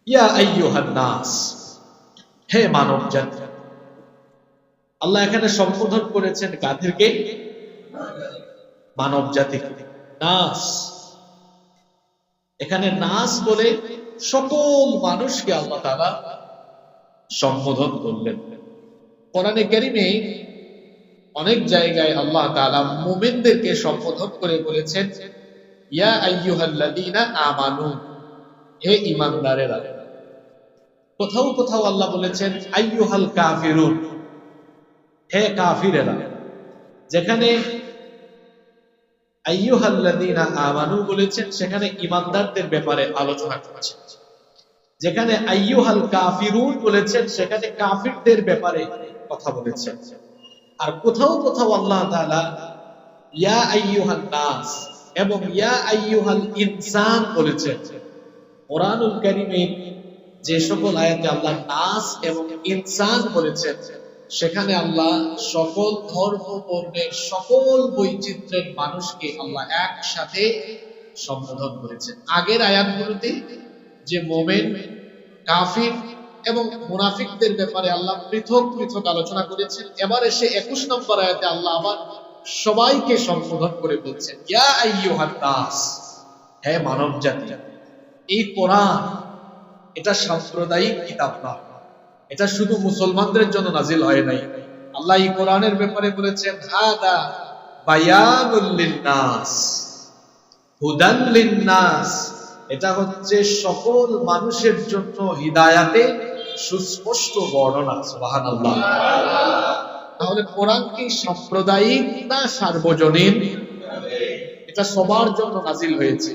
ইয়া আইয়ুহান নাস, হে মানব জাতি। আল্লাহ এখানে সম্বোধন করেছেন কাদেরকে? মানব জাতিকে। নাস, এখানে নাস বলে সকল মানুষকে আল্লাহ তাআলা সম্বোধন করলেন। কোরআনে কারীমে অনেক জায়গায় আল্লাহ তাআলা মুমিনদেরকে সম্বোধন করে বলেছেন ইয়া আইয়ুহাল্লাযীনা আমানু, হে ঈমানদারেরা। কোথাও কোথাও আল্লাহ বলেছেন আইয়ুহাল কাফিরুন, হে কাফিরেরা। যেখানে আইয়ুহাল্লাযীনা আমানু বলেছেন সেখানে ঈমানদারদের ব্যাপারে আলোচনা করেছেন। যেখানে আইয়ুহাল কাফিরুন বলেছেন সেখানে কাফিরদের ব্যাপারে কথা বলেছেন। আর কোথাও কোথাও আল্লাহ তাআলা ইয়া আইয়ুহান নাস এবং ইয়া আইয়ুহাল ইনসান বলেছেন। কোরআনুল কারীমের যে সকল আয়াতে আল্লাহ নাস এবং ইনসান বলেছেন সেখানে আল্লাহ সকল ধর্ম বর্ণের সকল বৈচিত্র্যের মানুষকে আল্লাহ একসাথে সম্বোধন করেছেন। আগের আয়াতগুলোতে যে মুমিন, কাফির এবং মুনাফিকদের ব্যাপারে আল্লাহ পৃথক পৃথক আলোচনা করেছেন। এবার এসে 21 নম্বর আয়াতে আল্লাহ আবার সবাইকে সম্বোধন করে বলছেন ইয়া আইয়ুহান নাস, হে মানব জাতি। এই কোরআন এটা সাম্প্রদায়িক কিতাব না, এটা শুধু মুসলমানদের জন্য নাজিল হয় নাই। আল্লাহ এই কোরআনের ব্যাপারে বলেছেন হাদা বায়ানুল লিন্নাস হুদান লিন্নাস, এটা হচ্ছে সকল মানুষের জন্য হিদায়াতে সুস্পষ্ট বর্ণনা। সুবহানাল্লাহ। তাহলে কোরআন কি সাম্প্রদায়িক না সার্বজনীন? এটা সবার জন্য নাজিল হয়েছে।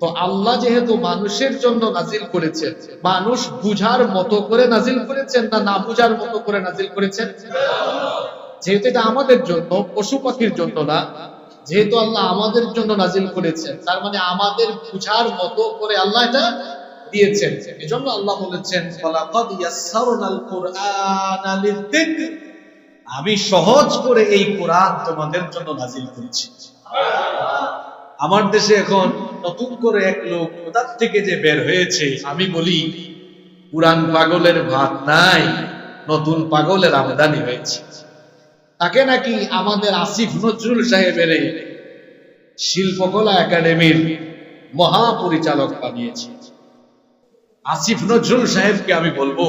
তো আল্লাহ যেহেতু মানুষের জন্য নাজিল করেছেন, মানুষ বুঝার মতো করে নাজিল করেছেন না না বুঝার মতো করে নাজিল করেছেন? যেহেতু এটা আমাদের জন্য, পশু পাখির জন্য না, যেহেতু আল্লাহ আমাদের জন্য নাজিল করেছেন তার মানে আমাদের বুঝার মতো করে আল্লাহ এটা দিয়েছেন। এজন্য আল্লাহ বলেছেন ফালাকাদ ইয়াসসারনাল কুরআনা লিযিকর, আমি সহজ করে এই কোরআন তোমাদের জন্য নাজিল করেছি। আমার দেশে এখন নতুন করে এক লোক কোথা থেকে যে বের হয়েছে, আমি বলি পুরান পাগলের ভাত নাই, নতুন পাগলের আমদানি হয়েছে। তাকে নাকি আমাদের আসিফ নজরুল সাহেবের শিল্পকলা একাডেমির মহাপরিচালক বানিয়েছে। আসিফ নজরুল সাহেবকে আমি বলবো,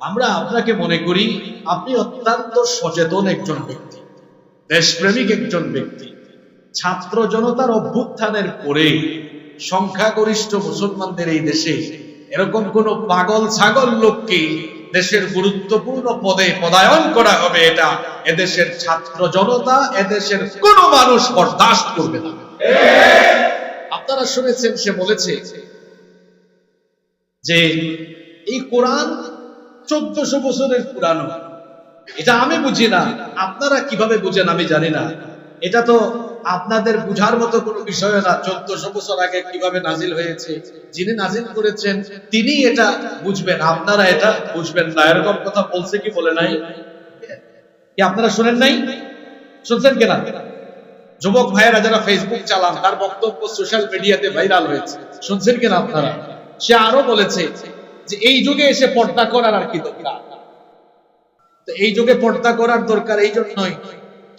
আমরা আপনাকে মনে করি আপনি অত্যন্ত সচেতন একজন ব্যক্তি, দেশপ্রেমিক একজন ব্যক্তি। ছাত্র জনতার অভ্যুত্থানের পরে সংখ্যাগরিষ্ঠ মুসলমানদের এই দেশে এরকম কোন পাগল ছাগল লোককে দেশের গুরুত্বপূর্ণ পদে পদায়ন করা হবে, এটা এদেশের ছাত্র জনতা, এদেশের কোন মানুষ বরদাস্ত করবে না। আপনারা শুনেছেন সে বলেছে যে এই কোরআন 1400 বছরের পুরানো। এটা আমি বুঝি না, আপনারা কিভাবে বুঝেন আমি জানি না। এটা তো আপনাদের বুঝার মতো কোনো বিষয় না। 1400 বছর আগে কিভাবে নাজিল হয়েছে, যিনি নাজিল করেছেন তিনি এটা বুঝবেন, আপনারা এটা বুঝবেন না। এরকম কথা বলছে কি বলে নাই? কি আপনারা শুনেন নাই? শুনছেন কিনা? যুবক ভাইয়েরা যারা ফেসবুক চালান তার বক্তব্য সোশ্যাল মিডিয়াতে ভাইরাল হয়েছে, শুনছেন কিনা আপনারা? সে আরো বলেছে যে এই যুগে এসে পর্দা করার আর কি দরকার। তো এই যুগে পর্দা করার দরকার এই জন্যই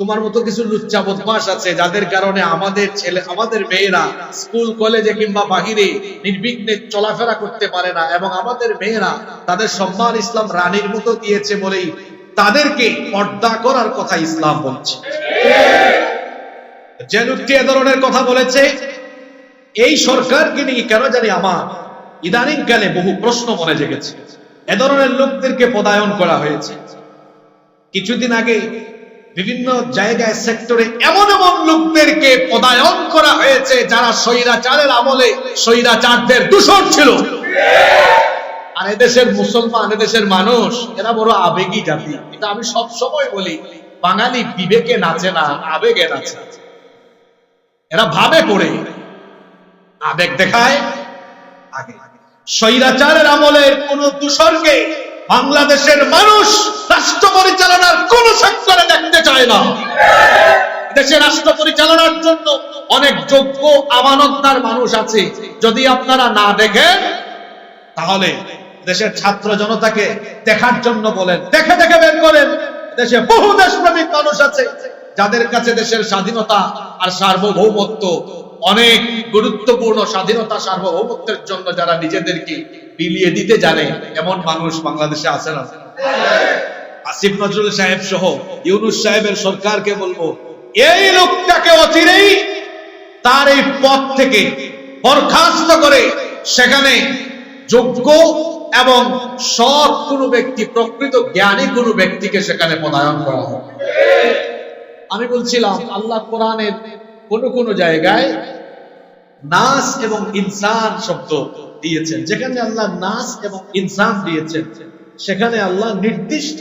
তোমার মতো কিছু লুচ্চা বদমাশ আছে যাদের কারণে আমাদের ছেলে, আমাদের মেয়েরা স্কুল কলেজে কিংবা বাহিরে নির্বিঘ্নে চলাফেরা করতে পারে না, এবং আমাদের মেয়েরা তাদের সম্মান ইসলাম রানীর মতো দিয়েছে বলেই তাদেরকে পর্দা করার কথা ইসলাম বলছে। যে লোকটি এ ধরনের কথা বলেছে এই সরকারকে নিয়ে কেন জানি আমার ইদানিং কালে বহু প্রশ্ন মনে জেগেছে। এ ধরনের লোকদেরকে পদায়ন করা হয়েছে। কিছুদিন আগে বিভিন্ন জায়গায় সেক্টরে এমন এমন লোকদেরকে পদায়ন করা হয়েছে যারা স্বৈরাচারের আমলে স্বৈরাচারদের দূষণ ছিল। আর এদেশের মুসলমান, এদেশের মানুষ এরা বড় আবেগী জাতি। এটা আমি সব সময় বলি, বাঙালি বিবেকে নাচে না, আবেগে নাচে। এরা ভাবে পড়ে, আবেগ দেখায় আগে। স্বৈরাচারের আমলের কোন দূষণকে বাংলাদেশের মানুষ রাষ্ট্র পরিচালনার কোন সেক্টরে দেখতে চায় না। দেশের রাষ্ট্র পরিচালনার জন্য অনেক যোগ্য আমানতদার মানুষ আছে। যদি আপনারা না দেখেন তাহলে দেশের ছাত্র জনতাকে দেখার জন্য বলেন, দেখে দেখে বের করেন। দেশে বহু দেশপ্রেমিক মানুষ আছে যাদের কাছে দেশের স্বাধীনতা আর সার্বভৌমত্ব অনেক গুরুত্বপূর্ণ। স্বাধীনতা সার্বভৌমত্বের জন্য যারা নিজেদেরকে বিলিয়ে দিতে জানে, এমন মানুষ বাংলাদেশে আছে না? আসিফ নজরুল সাহেব সহ ইউনূস সাহেবের সরকারকে বলবো, এই লোকটাকে অচিরেই তার এই পদ থেকে বরখাস্ত করে সেখানে যোগ্য এবং সৎ কোনো ব্যক্তি, প্রকৃত জ্ঞানী কোনো ব্যক্তিকে সেখানে পদায়ন করা হবে। আমি বলছিলাম আল্লাহ কোরআনের কোন কোন জায়গায় নাস এবং ইনসান শব্দ দিয়েছেন। যেখানে আল্লাহ নাস এবং ইনসান দিয়েছেন, সেখানে আল্লাহ নির্দিষ্ট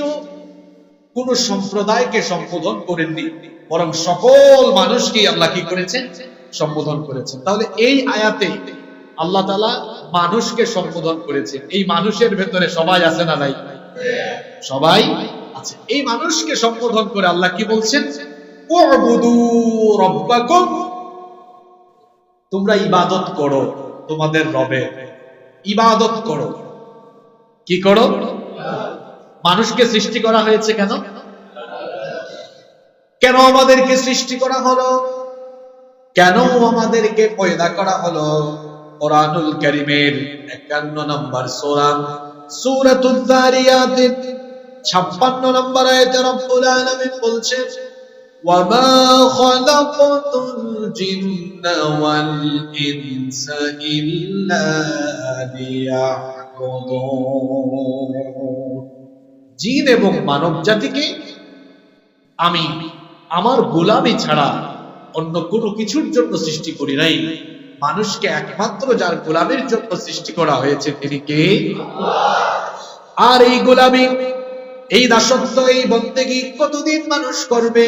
কোন সম্প্রদায়কে সম্বোধন করেননি, বরং সকল মানুষকে আল্লাহ কি করেছেন? সম্বোধন করেছেন। তাহলে এই আয়াতে আল্লাহ তাআলা মানুষকে সম্বোধন করেছেন। এই মানুষের ভেতরে সবাই আছে না নাই? সবাই আছে। এই মানুষকে সম্বোধন করে আল্লাহ কি বলছেন? উ'বুদু রাব্বাকুম, তোমরা ইবাদত করো তোমাদের রবের। ইবাদত করো। কি করো? মানুষকে সৃষ্টি করা হয়েছে কেন? কেন আমাদেরকে সৃষ্টি করা হলো? কেন আমাদেরকে পয়দা করা হলো? কোরআনুল কারীমের 51 নম্বর সূরা সূরাতুল যারিয়াত 56 নম্বর আয়াতে রব্বুল আলামিন বলছেন, ওয়ামা খালাকাতুল জিন্না ওয়াল ইনসা ইল্লা লিয়াবুদুন। জিন এবং মানব জাতিকে আমি আমার গোলামি ছাড়া অন্য কোনো কিছুর জন্য সৃষ্টি করি নাই। মানুষকে একমাত্র যার গোলামির জন্য সৃষ্টি করা হয়েছে তিনি কে? আর এই গোলামি, এই দাসত্ব, এই বন্দেগী কতদিন মানুষ করবে?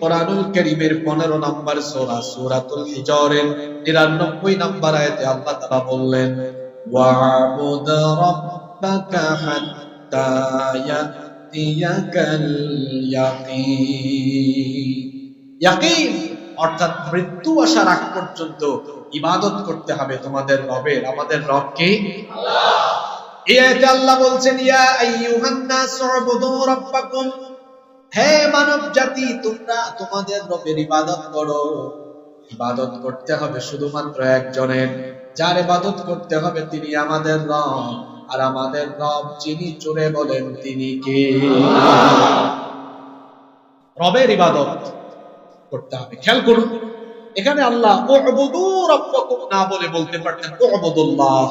কোরআনুল কারীমের 15 নম্বর সূরা সূরাতুল হিজরের 99 নম্বর আয়াতে আল্লাহ তাআলা বললেন, ওয়া'বুদ রাব্বাকা হাত্তা ইয়াতিয়াকাল ইয়াকিন। ইয়াকিন অর্থাৎ মৃত্যু আসার আগ পর্যন্ত ইবাদত করতে হবে তোমাদের রবের। আমাদের রব কে? আল্লাহ। এই আয়াতে আল্লাহ বলছেন, ইয়া আইয়ুহান নাস উ'বুদু রাব্বাকুম, হে মানব জাতি তোমরা তোমাদের রবের ইবাদত করো। ইবাদত করতে হবে শুধুমাত্র একজনের, যার ইবাদত করতে হবে তিনি আমাদের রব। আর আমাদের রব যিনি, জোরে বলেন তিনি কে? রবের ইবাদত করতে হবে। খেয়াল করুন, এখানে আল্লাহ উ'বুদু রাব্বাকুম না বলে বলতে পারতেন উ'বুদুল্লাহ,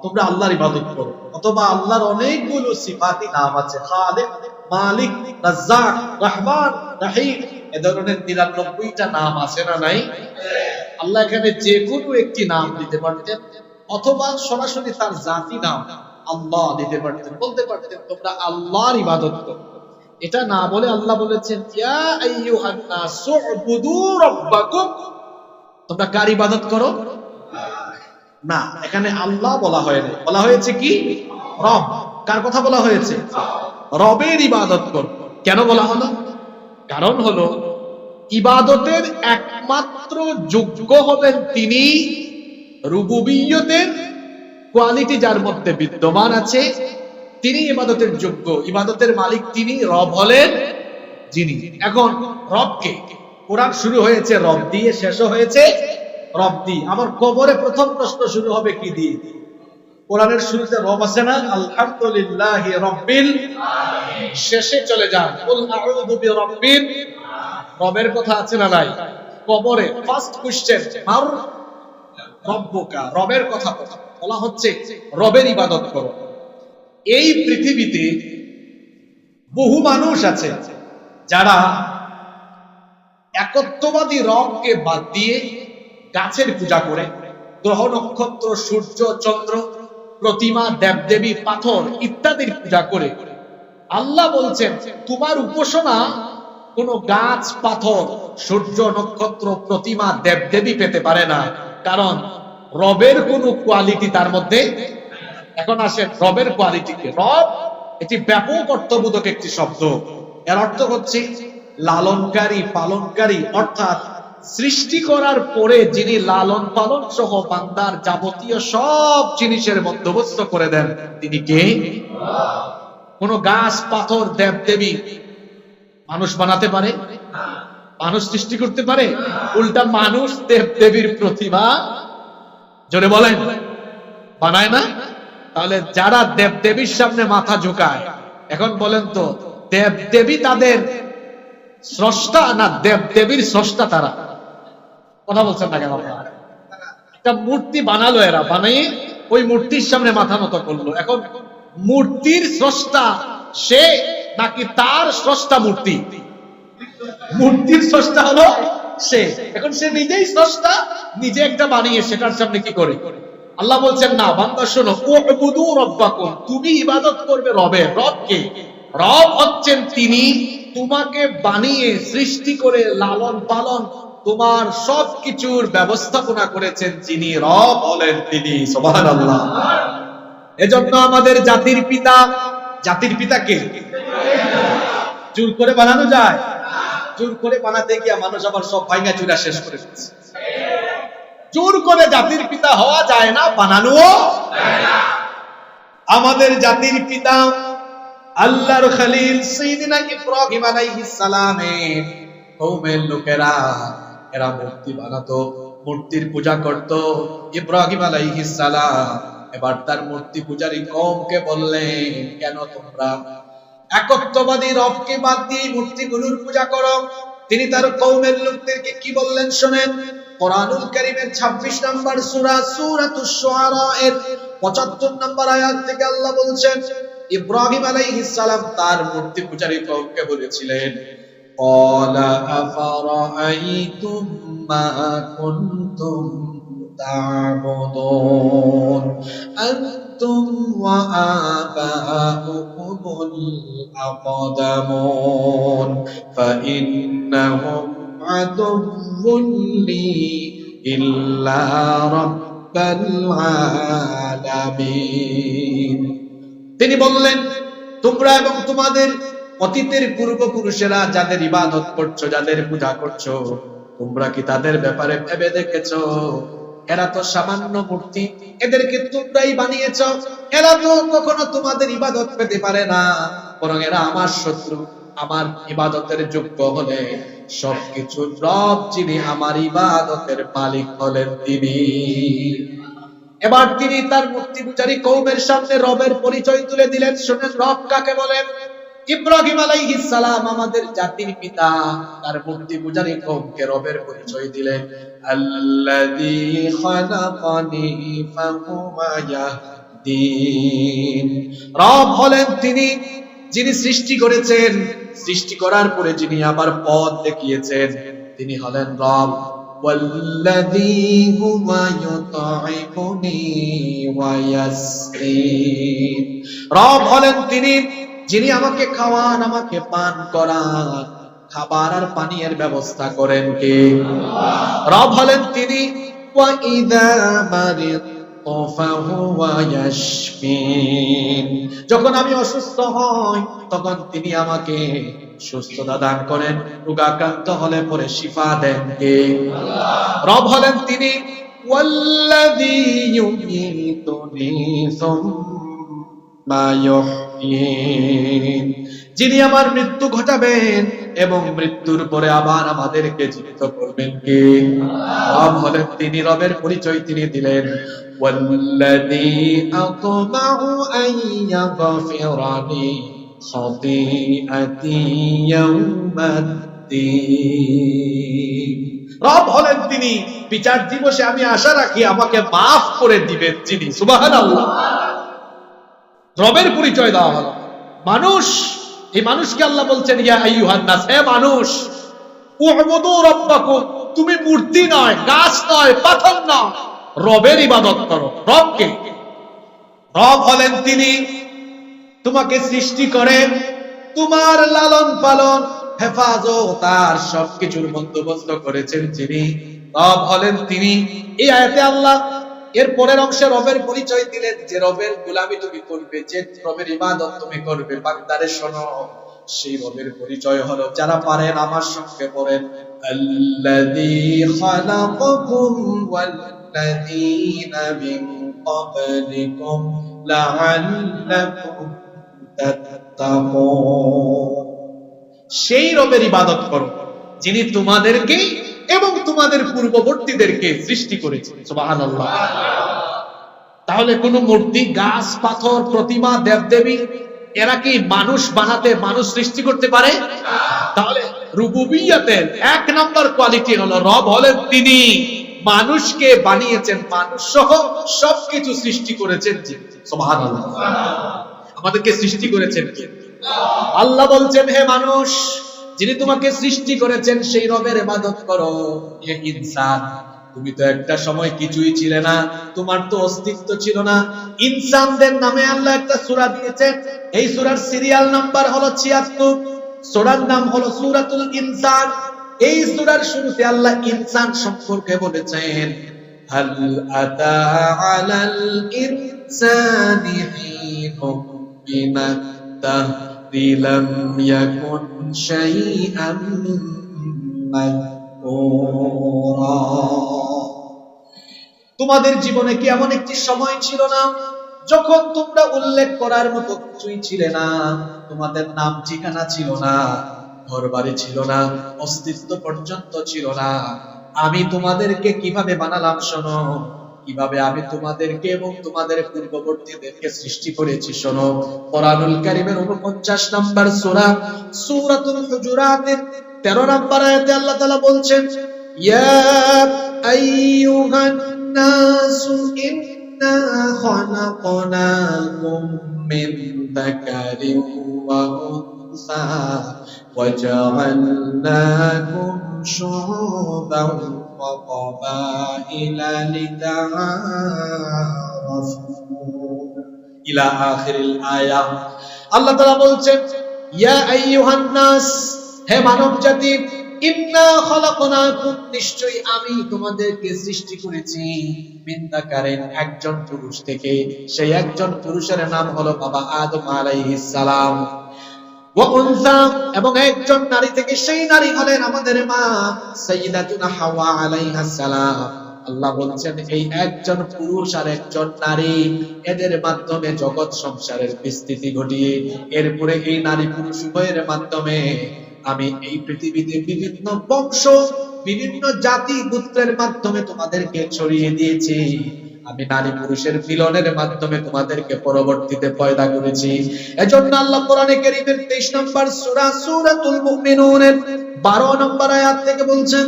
তোমরা আল্লাহর ইবাদত করো। অথবা আল্লাহর অনেকগুলো সিফাতি নাম আছে, খালিক, মালিক, রাজ্জাক, রহমান, রহিম, এ ধরনের 93টা নাম আছে না নাই? আল্লাহ এখানে যে কোনো একটি নাম দিতে পারতেন, অথবা সরাসরি তার জাতি নাম আল্লাহ দিতে পারতেন, বলতে পারতেন তোমরা আল্লাহর ইবাদত করো। এটা না বলে আল্লাহ বলেছেন, ইয়া আইয়ুহান নাস উ'বুদু রাব্বাকুম, তোমরা কার ইবাদত করো? না, এখানে আল্লাহ বলা হয়নি, বলা হয়েছে কি? রব। কার কথা বলা হয়েছে? রবের ইবাদত করো। কেন বলা হলো? কারণ হলো ইবাদতের একমাত্র যোগ্য হবেন তিনি, রুবুবিয়তের কোয়ালিটি যার মধ্যে বিদ্যমান আছে তিনি ইবাদতের যোগ্য। ইবাদতের মালিক তিনি, রব হলেন যিনি। এখন রবকে, কোরআন শুরু হয়েছে রব দিয়ে, শেষ হয়েছে রব দিয়ে। আবার কবরে প্রথম প্রশ্ন শুরু হবে কি দিয়ে? কোরআনের শুরুতে রব আছে না, আলহামদুলিল্লাহি রাব্বিল আলামিন, শেষে চলে যান কুল আউযু বিরাব্বিল, রবের কথা আছে না নাই? কবরে ফার্স্ট কোশ্চেন মার রব্বুকা, রবের কথা বলা হচ্ছে, রবের ইবাদত করো। এই পৃথিবীতে বহু মানুষ আছে যারা একত্ববাদী রবকে বাদ দিয়ে গাছের পূজা করে, গ্রহ নক্ষত্র, সূর্য চন্দ্র, প্রতিমা, দেবদেবী, পাথর ইত্যাদির পূজা করে। আল্লাহ বলছেন তোমার উপাসনা কোন গাছ, পাথর, সূর্য, নক্ষত্র, প্রতিমা, দেবদেবী পেতে পারে না, কারণ রবের কোন কোয়ালিটি তার মধ্যে। এখন আসেন রবের কোয়ালিটি কি? রব এটি ব্যাপক অর্থবোধক একটি শব্দ। এর অর্থ হচ্ছে লালনকারী, পালনকারী, অর্থাৎ সৃষ্টি করার পরে যিনি লালন পালন সহ বান্দার যাবতীয় সব জিনিসের বন্দোবস্ত করে দেন তিনি কে? কোন গাছ পাথর দেব দেবী মানুষ বানাতে পারে? মানুষ সৃষ্টি করতে পারে? উল্টা মানুষ দেব দেবীর প্রতিমা জোরে বলেন বানায় না? তাহলে যারা দেব দেবীর সামনে মাথা ঝুঁকায়, এখন বলেন তো দেব দেবী তাদের স্রষ্টা না দেব দেবীর স্রষ্টা? তারা কথা বলছেন না কেন? একটা মূর্তি বানালো, এরা বানিয়ে ওই মূর্তির সামনে মাথা নত করলো। এখন মূর্তির স্রষ্টা সে নাকি তার স্রষ্টা মূর্তি? মূর্তির স্রষ্টা হলো সে। এখন সে নিজেই স্রষ্টা, নিজে একটা বানিয়ে সেটার সামনে কি করে? আল্লাহ বলছেন না বান্দা শোনো, উবুদু রাব্বাকুম, তুমি ইবাদত করবে রবের। রবকে? রব হচ্ছেন তিনি তোমাকে বানিয়ে সৃষ্টি করে লালন পালন তোমার সবকিছুর ব্যবস্থাপনা করেছেন যিনি রব হলেন তিনি। সুবহানাল্লাহ। এজন্য আমাদের জাতির পিতা, জাতির পিতা কে? জোর করে বানানো যায়? জোর করে বানাতে গিয়া মানুষ আবার সব ভাঙা চুরা শেষ করে ফেলছে। জোর করে জাতির পিতা হওয়া যায় না, বানানোও যায় না। আমাদের জাতির পিতা আল্লাহর খলিল সাইয়্যিদিনা ইব্রাহিম আলাইহিস সালামের কওমের লোকেরা এরা মূর্তি বানাতো, মূর্তির পূজা করত। ইব্রাহিম আলাইহিস সালাম এবার তার মূর্তি পূজারী কওমকে বললেন, কেন তোমরা একত্ববাদী রবকে বাদ দিয়ে মূর্তিগুলোর পূজা করো? তিনি তার কওমের লোকদেরকে কি বললেন শুনেন। কোরআনুল কারীমের 26 নম্বর সূরা সূরাতুশ শুআরা এর 75 নম্বর আয়াত থেকে আল্লাহ বলছেন, ইব্রাহিম আলাইহিস সালাম তার মূর্তি পূজারী কওমকে বলেছিলেন, ক্বালা আফারাআইতুম মা কুনতুম তা'বুদুন আনতুম ওয়া আবাউকুমুল আকদামুন ফাইন্নাহুম আদুউন লি ইল্লা রাব্বাল আলামিন। তিনি বললেন, তোমরা এবং তোমাদের অতীতের পূর্বপুরুষেরা যাদের ইবাদত করছো, যাদের পূজা করছো, তোমরা কি তাদের ব্যাপারে ভেবে দেখেছো? এরা তো সামান্য মূর্তি, এদেরকে তোমরাই বানিয়েছো। এরা তো কখনো তোমাদের ইবাদত পেতে পারে না, বরং এরা আমার শত্রু। আমার ইবাদতের যোগ্য হলে সবকিছুর রব যিনি আমার ইবাদতের মালিক হলেন তিনি। এবার তিনি তার মূর্তি পূজারী কওমের সামনে রবের পরিচয় তুলে দিলেন। শুনেন রব কাকে বলেন। ইব্রাহিম আলাইহিস সালাম আমাদের জাতির পিতা, তার মূর্তি পূজারী কওমকে রবের পরিচয় দিলেন, আল্লাযী খালাকানি ফাহুয়া ইয়াহদিন। রব হলেন তিনি যিনি সৃষ্টি করেছেন, সৃষ্টি করার পরে যিনি আবার পথ দেখিয়েছেন, তিনি হলেন রব। ওয়াল্লাযী হুয়া ইউতঈমুনি ওয়া ইয়াসকিন। রব হলেন তিনি যিনি আমাকে খাওয়ান, আমাকে পান করান, খাবার আর পানীয়ের ব্যবস্থা করেন কে? রব হলেন তিনি ওয়া ইযা মারিদতু ফাহুয়া ইয়াশফিন। যখন আমি অসুস্থ হই তখন তিনি আমাকে সুস্থতা দান করেন, রোগাক্রান্ত হলে পরে শিফা দেন কে? রব হলেন তিনি ওয়াল্লাযী ইউমীতুনি সুম্মা ইউহয়ীন। যিনি আমার মৃত্যু ঘটাবেন এবং মৃত্যুর পরে আবার আমাদেরকে জীবিত করবেন কে? রব হলেন তিনি। রবের পরিচয় তিনি দিলেন, ওয়াল্লাযী আতমাউ আন ইয়াগফিরানি খাতীআতি ইয়াউমাদ্দিন। রব হলেন তিনি বিচার দিবসে আমি আশা রাখি আমাকে মাফ করে দিবেন যিনি। সুবহানাল্লাহ। রবের পরিচয় দেওয়া হলো। মানুষ, এই মানুষকে আল্লাহ বলছেন, ইয়া আইয়ুহান নাস, হে মানুষ, উবুদু রাব্বাকুম, তুমি মূর্তি নয়, গাছ নয়, পাথর নয়, রবের ইবাদত করো। রবকে? রব হলেন তিনি তোমাকে সৃষ্টি করেন, তোমার লালন পালন হেফাজত আর সবকিছুর বন্দোবস্ত করেছেন যিনি। রব হলেন তিনি। এই আয়াতে আল্লাহ এর পরের অংশে রবের পরিচয় দিলেন যে রবের গোলামি তুমি করবে, যে রবের ইবাদত তুমি করবে। বান্দারে শোনো, সেই রবের পরিচয় হলো, যারা পারেন আমার সঙ্গে পড়েন, আল্লাযী খালাকাকুম ওয়াল্লাযীনা মিন ক্বাবলিকুম লাআল্লাকুম তাত্তাকুন। সেই রবের ইবাদত করো যিনি তোমাদেরকে এবং তোমাদের পূর্ববর্তীদেরকে সৃষ্টি করেছেন। সুবহানাল্লাহ। তাহলে কোন মূর্তি, গাছ, পাথর, প্রতিমা, দেবদেবী এরা কি মানুষ বানাতে, মানুষ সৃষ্টি করতে পারে? তাহলে রুবুবিয়্যাতের 1 নাম্বার কোয়ালিটি হলো রব হলেন তিনি, মানুষকে বানিয়েছেন, মানুষ সহ সবকিছু সৃষ্টি করেছেন যিনি। সুবহানাল্লাহ। আমাদেরকে সৃষ্টি করেছেন কে? আল্লাহ বলছেন, হে মানুষ, যিনি তোমাকে সৃষ্টি করেছেন সেই রবের ইবাদত করো। হে ইনসান, তুমি তো একটা সময় কিছুই ছিলে না, তোমার তো অস্তিত্ব ছিল না। ইনসানদের নামে আল্লাহ একটা সূরা দিয়েছেন, এই সূরার সিরিয়াল নাম্বার হলো 76, সূরার নাম হলো সূরাতুল ইনসান। এই সূরার শুরুতে আল্লাহ ইনসান সম্পর্কে বলেছেন, হাল আতা আলাল ইনসানি হিনুম মিনাত দাহরি লাম ইয়াকুন শাইআন মাযকুরা। তোমাদের জীবনে কি এমন একটি সময় ছিল না যখন তোমরা উল্লেখ করার মতো কিছুই ছিলে না? তোমাদের নাম ঠিকানা ছিল না, ঘর বাড়ি ছিল না, অস্তিত্ব পর্যন্ত ছিল না। আমি তোমাদেরকে কিভাবে বানালাম শোনো, কিভাবে আমি তোমাদেরকে এবং তোমাদের পূর্ববর্তীদেরকে সৃষ্টি করেছি শোনো। কোরআনুল কারীমের 49 নাম্বার সূরা সূরাতুল হুজুরাতের 13 নাম্বার আয়াতে আল্লাহ তাআলা বলছেন, ইয়া আইয়ুহান নাসু ইন্না খালাকনাকুম মিন যাকারিন ওয়া উনসা ওয়া জাআলনাকুম শুউবান ওয়া ক্বাবাইলা লিতাআরাফু ইলা আখিরিল আয়াত। আল্লাহ তাআলা বলছেন, ইয়া আইয়ুহান নাস, হে মানব জাতি, ইন্না খালাকনাকুম, নিশ্চয়ই আমি তোমাদেরকে সৃষ্টি করেছি, মিন যাকারিন, একজন পুরুষ থেকে। সেই একজন পুরুষের নাম হলো বাবা আদম আলাইহিস সালাম, ওয়া উনসা, এবং একজন নারী থেকে, সেই নারী হলেন আমাদের মা সাইয়্যিদাতুনা হাওয়া আলাইহাস সালাম। আল্লাহ বলছেন, এই একজন পুরুষ আর একজন নারী, এদের মাধ্যমে জগৎ সংসারের বিস্তৃতি ঘটিয়ে, এরপরে এই নারী পুরুষ উভয়ের মাধ্যমে আমি এই পৃথিবীতে বিভিন্ন বংশ, বিভিন্ন জাতি গোত্রের মাধ্যমে তোমাদেরকে ছড়িয়ে দিয়েছি। আমি নারী পুরুষের মিলনের মাধ্যমে তোমাদেরকে পরবর্তীতে পয়দা করেছি। এজন্য আল্লাহ কোরআনে কারীমের 23 নম্বর সূরা সূরাতুল মুমিনুনের 12 নম্বর আয়াত থেকে বলছেন,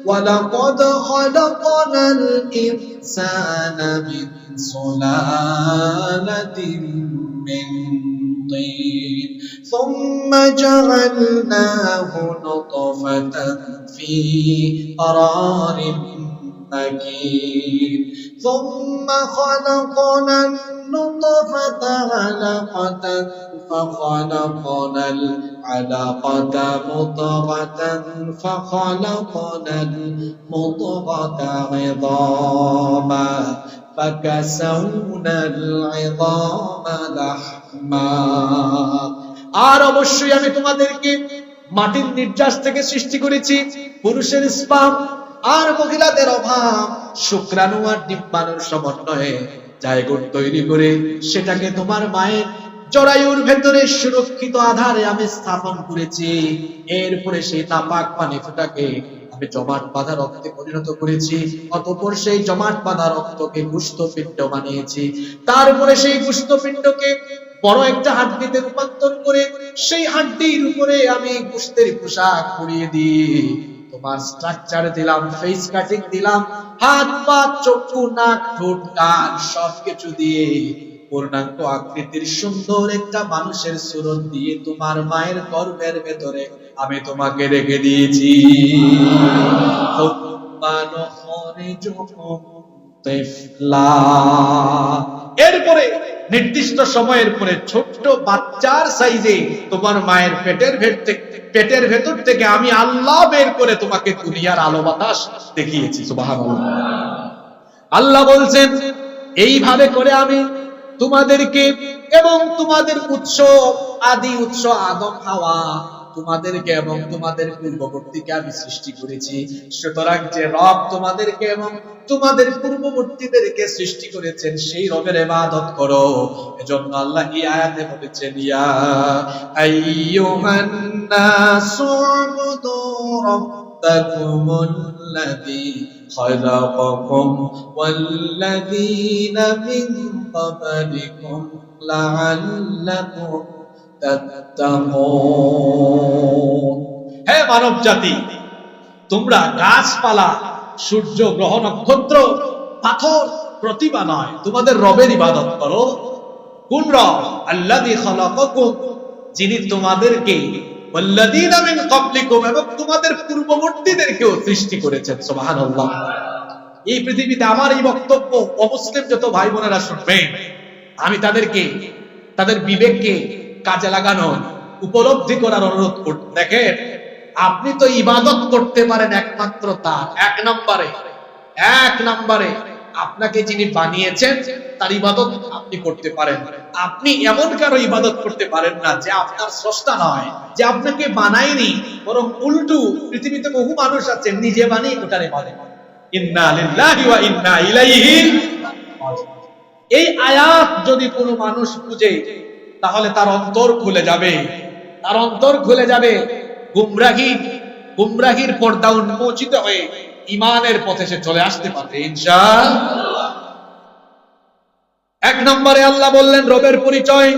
ওয়ালাকাদ খালাকনাল ইনসানা মিন সুলালাতিন মিন طين ثم جعلناه نطفة في قرار مكين ثم خلقنا النطفة علقة فخلقنا العلقة مضغة فخلقنا المضغة عظاما فكسونا العظام لحما। আর অবশ্যই আমি তোমাদেরকে মাটির নির্যাস থেকে সৃষ্টি করেছি, পুরুষের স্পার্ম আর মহিলাদের অভাব, শুক্রাণু আর ডিম্বাণুর সমন্বয়ে জায়গোট তৈরি করে সেটাকে তোমার মায়ের জরায়ুর ভেতরে সুরক্ষিত আধারে আমি স্থাপন করেছি। এরপরে সেই নাপাক পানি ফোঁটাকে আমি জমাট বাঁধা রক্তে পরিণত করেছি। অতঃপর সেই জমাট বাঁধা রক্তকে গোশতপিণ্ড বানিয়েছি। তারপরে সেই গোশতপিণ্ডকে বড় একটা হাড্ডিতে রূপান্তর করে সেই হাড্ডির উপরে আমি গোশতের পোশাক পরিয়ে দিই, তোমার স্ট্রাকচার দিলাম, ফেস কাটিং দিলাম, হাত পা চক্ষু নাক ঠোঁট কান সবকিছু দিয়ে পূর্ণাঙ্গ আকৃতির সুন্দর একটা মানুষের সুরত দিয়ে তোমার মায়ের গর্ভের ভেতরে আমি তোমাকে রেখে দিয়েছি। এরপরে নির্দিষ্ট সময়ের পরে ছোট্ট বাচ্চার সাইজে তোমার মায়ের পেটের ভেতর থেকে আমি আল্লাহ বের করে তোমাকে দুনিয়ার আলো বাতাস দেখিয়েছি। সুবহানাল্লাহ। আল্লাহ বলছেন, এইভাবে করে আমি তোমাদেরকে এবং তোমাদের উৎস, আদি উৎস আদম হাওয়া, তোমাদেরকে এবং তোমাদের পূর্ববর্তীকে আমি সৃষ্টি করেছি। সুতরাং যে রব তোমাদেরকে এবং তোমাদের পূর্ববর্তীদেরকে সৃষ্টি করেছেন সেই রবের ইবাদত করো। এজন্য আল্লাহ এই আয়াতে বলেছেন, ইয়া আইয়ুহান নাসু উবুদু রাব্বাকুমুল্লাযী খালাকাকুম ওয়াল্লাযীনা মিন ক্বাবলিকুম লাআল্লাকুম তাত্তাকুন। হে মানব জাতি, তোমরা গাছপালা, সূর্য, গ্রহ, নক্ষত্র, পাথর, প্রতিমা নয়, তোমাদের রবের ইবাদত করো। কোন রব? আল্লাযী খালাকাকুম, যিনি তোমাদেরকে, ওয়াল্লাযীনা মিন ক্বাবলিকুম, এবং তোমাদের পূর্ববর্তীদেরকেও সৃষ্টি করেছেন। সুবহানাল্লাহ। এই পৃথিবীতে আমার এই বক্তব্য অমুসলিম যত ভাই বোনেরা শুনবেন, আমি তাদেরকে তাদের বিবেককে কাজে লাগানো, উপলব্ধি করার অনুরোধ করতে। দেখেন, আপনি তো ইবাদত করতে পারেন একমাত্র তার, এক নম্বরে আপনাকে যিনি বানিয়েছেন তার ইবাদত আপনি করতে পারেন। আপনি এমন কারো ইবাদত করতে পারেন না যে আপনার স্রষ্টা নয়, যে আপনাকে বানায়নি, বরং উল্টো পৃথিবীতে বহু মানুষ আছেন নিজে বানিয়ে ওটারে বলে। ইন্না লিল্লাহি ওয়া ইন্না ইলাইহি রাজিউন। এই আয়াত যদি কোনো মানুষ বুঝে, তাহলে তার অন্তর খুলে যাবে, গুমরাহির পর্দা উন্মোচিত হয়ে ঈমানের পথে সে চলে আসতে পারবে ইনশাআল্লাহ। এক নম্বরে আল্লাহ বললেন রবের পরিচয়,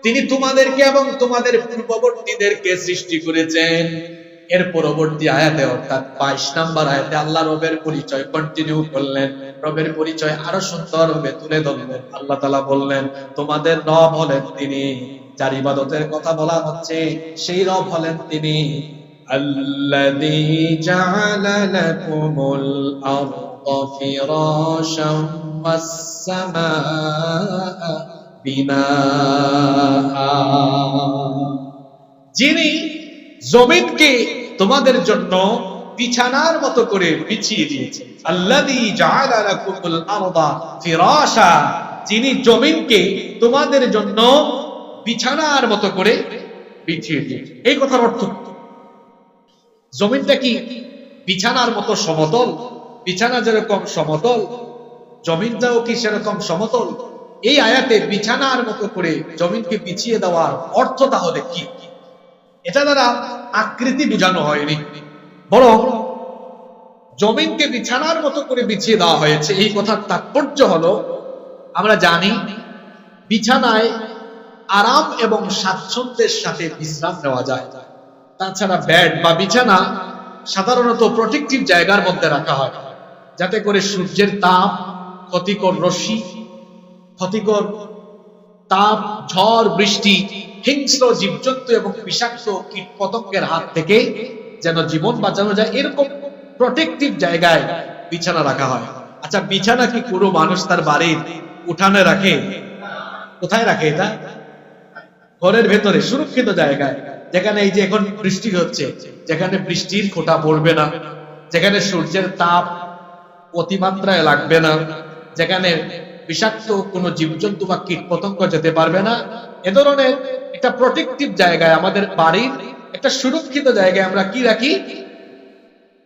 তিনি তোমাদেরকে এবং তোমাদের পূর্ববর্তীদেরকে সৃষ্টি করেছেন। এর পরবর্তী আয়াতে অর্থাৎ 22 নম্বর আয়াতে আল্লাহ রবের পরিচয় কন্টিনিউ করলেন, রবের পরিচয় আরো সুন্দরভাবে তুলে ধরলেন। আল্লাহ তাআলা বললেন, তোমাদের রব হলেন তিনি, যার ইবাদতের কথা বলা হচ্ছে সেই রব হলেন তিনি, আল্লাযী জাআলা লাকুমুল আরদা ফিরাশান ওয়াস সামাআ বিনাআ, যিনি জমিনকে তোমাদের জন্য বিছানার মতো করে বিছিয়ে দিয়েছেন। আল্লাযী জাআলা লাকুমুল আরদা ফিরাশা, যিনি জমিনকে তোমাদের জন্য বিছানার মতো করে বিছিয়ে দিয়েছেন। এই কথার অর্থ, জমিনটা কি বিছানার মতো সমতল? বিছানা যেরকম সমতল, জমিনটাও কি সেরকম সমতল? এই আয়াতে বিছানার মতো করে জমিনকে বিছিয়ে দেওয়ার অর্থ তাহলে কি? এটা দ্বারা আকৃতি বোঝানো হয়নি, বরং জমিনকে বিছানার মতো করে বিছিয়ে দেওয়া হয়েছে। এই কথার তাৎপর্য হলো, আমরা জানি বিছানায় আরাম এবং স্বাচ্ছন্দ্যের সাথে বিশ্রাম নেওয়া যায়। তাছাড়া বেড বা বিছানা সাধারণত প্রোটেক্টিভ জায়গার মধ্যে রাখা হয়, যাতে করে সূর্যের তাপ, ক্ষতিকর রশ্মি, ক্ষতিকর তাপ, ঝড়, বৃষ্টি, হিংস্র জীবজন্তু এবং বিষাক্ত কীট পতঙ্গের হাত থেকে যেন জীবন বাঁচানো যায়, এরকম প্রোটেক্টিভ জায়গায় বিছানা রাখা হয়। আচ্ছা, বিছানা কি কোনো মানুষ তার বাড়ির উঠানে রাখে? কোথায় রাখে? এটা ঘরের ভেতরে সুরক্ষিত জায়গায়, যেখানে এই যে এখন বৃষ্টি হচ্ছে, যেখানে বৃষ্টির ফোঁটা পড়বে না, যেখানে সূর্যের তাপ অতিমাত্রায় লাগবে না, যেখানে বিষাক্ত কোনো জীবজন্তু বা কীট পতঙ্গ যেতে পারবে না, এ ধরনের একটা প্রোটেক্টিভ জায়গায়, আমাদের বাড়ির একটা সুরক্ষিত জায়গায় আমরা কি রাখি?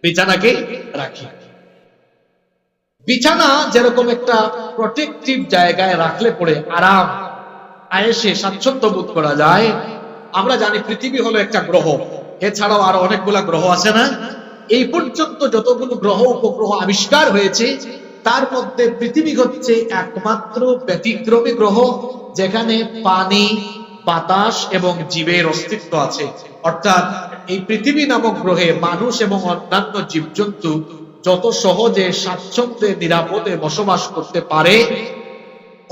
বিছানাকে রাখি। বিছানা যেরকম একটা প্রোটেক্টিভ জায়গায় রাখলে পরে আরাম, আয়েশে, স্বাচ্ছন্দ্য বোধ করা যায়। আমরা জানি পৃথিবী হলো একটা গ্রহ, এছাড়াও আরো অনেকগুলা গ্রহ আছে না? এই পর্যন্ত যতগুলো গ্রহ উপগ্রহ আবিষ্কার হয়েছে, তার মধ্যে পৃথিবী হচ্ছে একমাত্র ব্যতিক্রমী গ্রহ, যেখানে পানি, বাতাস এবং জীবের অস্তিত্ব আছে। অর্থাৎ এই পৃথিবী নামক গ্রহে মানুষ এবং অন্যান্য জীবজন্তু যত সহজে, স্বাচ্ছন্দ্যে, নিরাপদে বসবাস করতে পারে,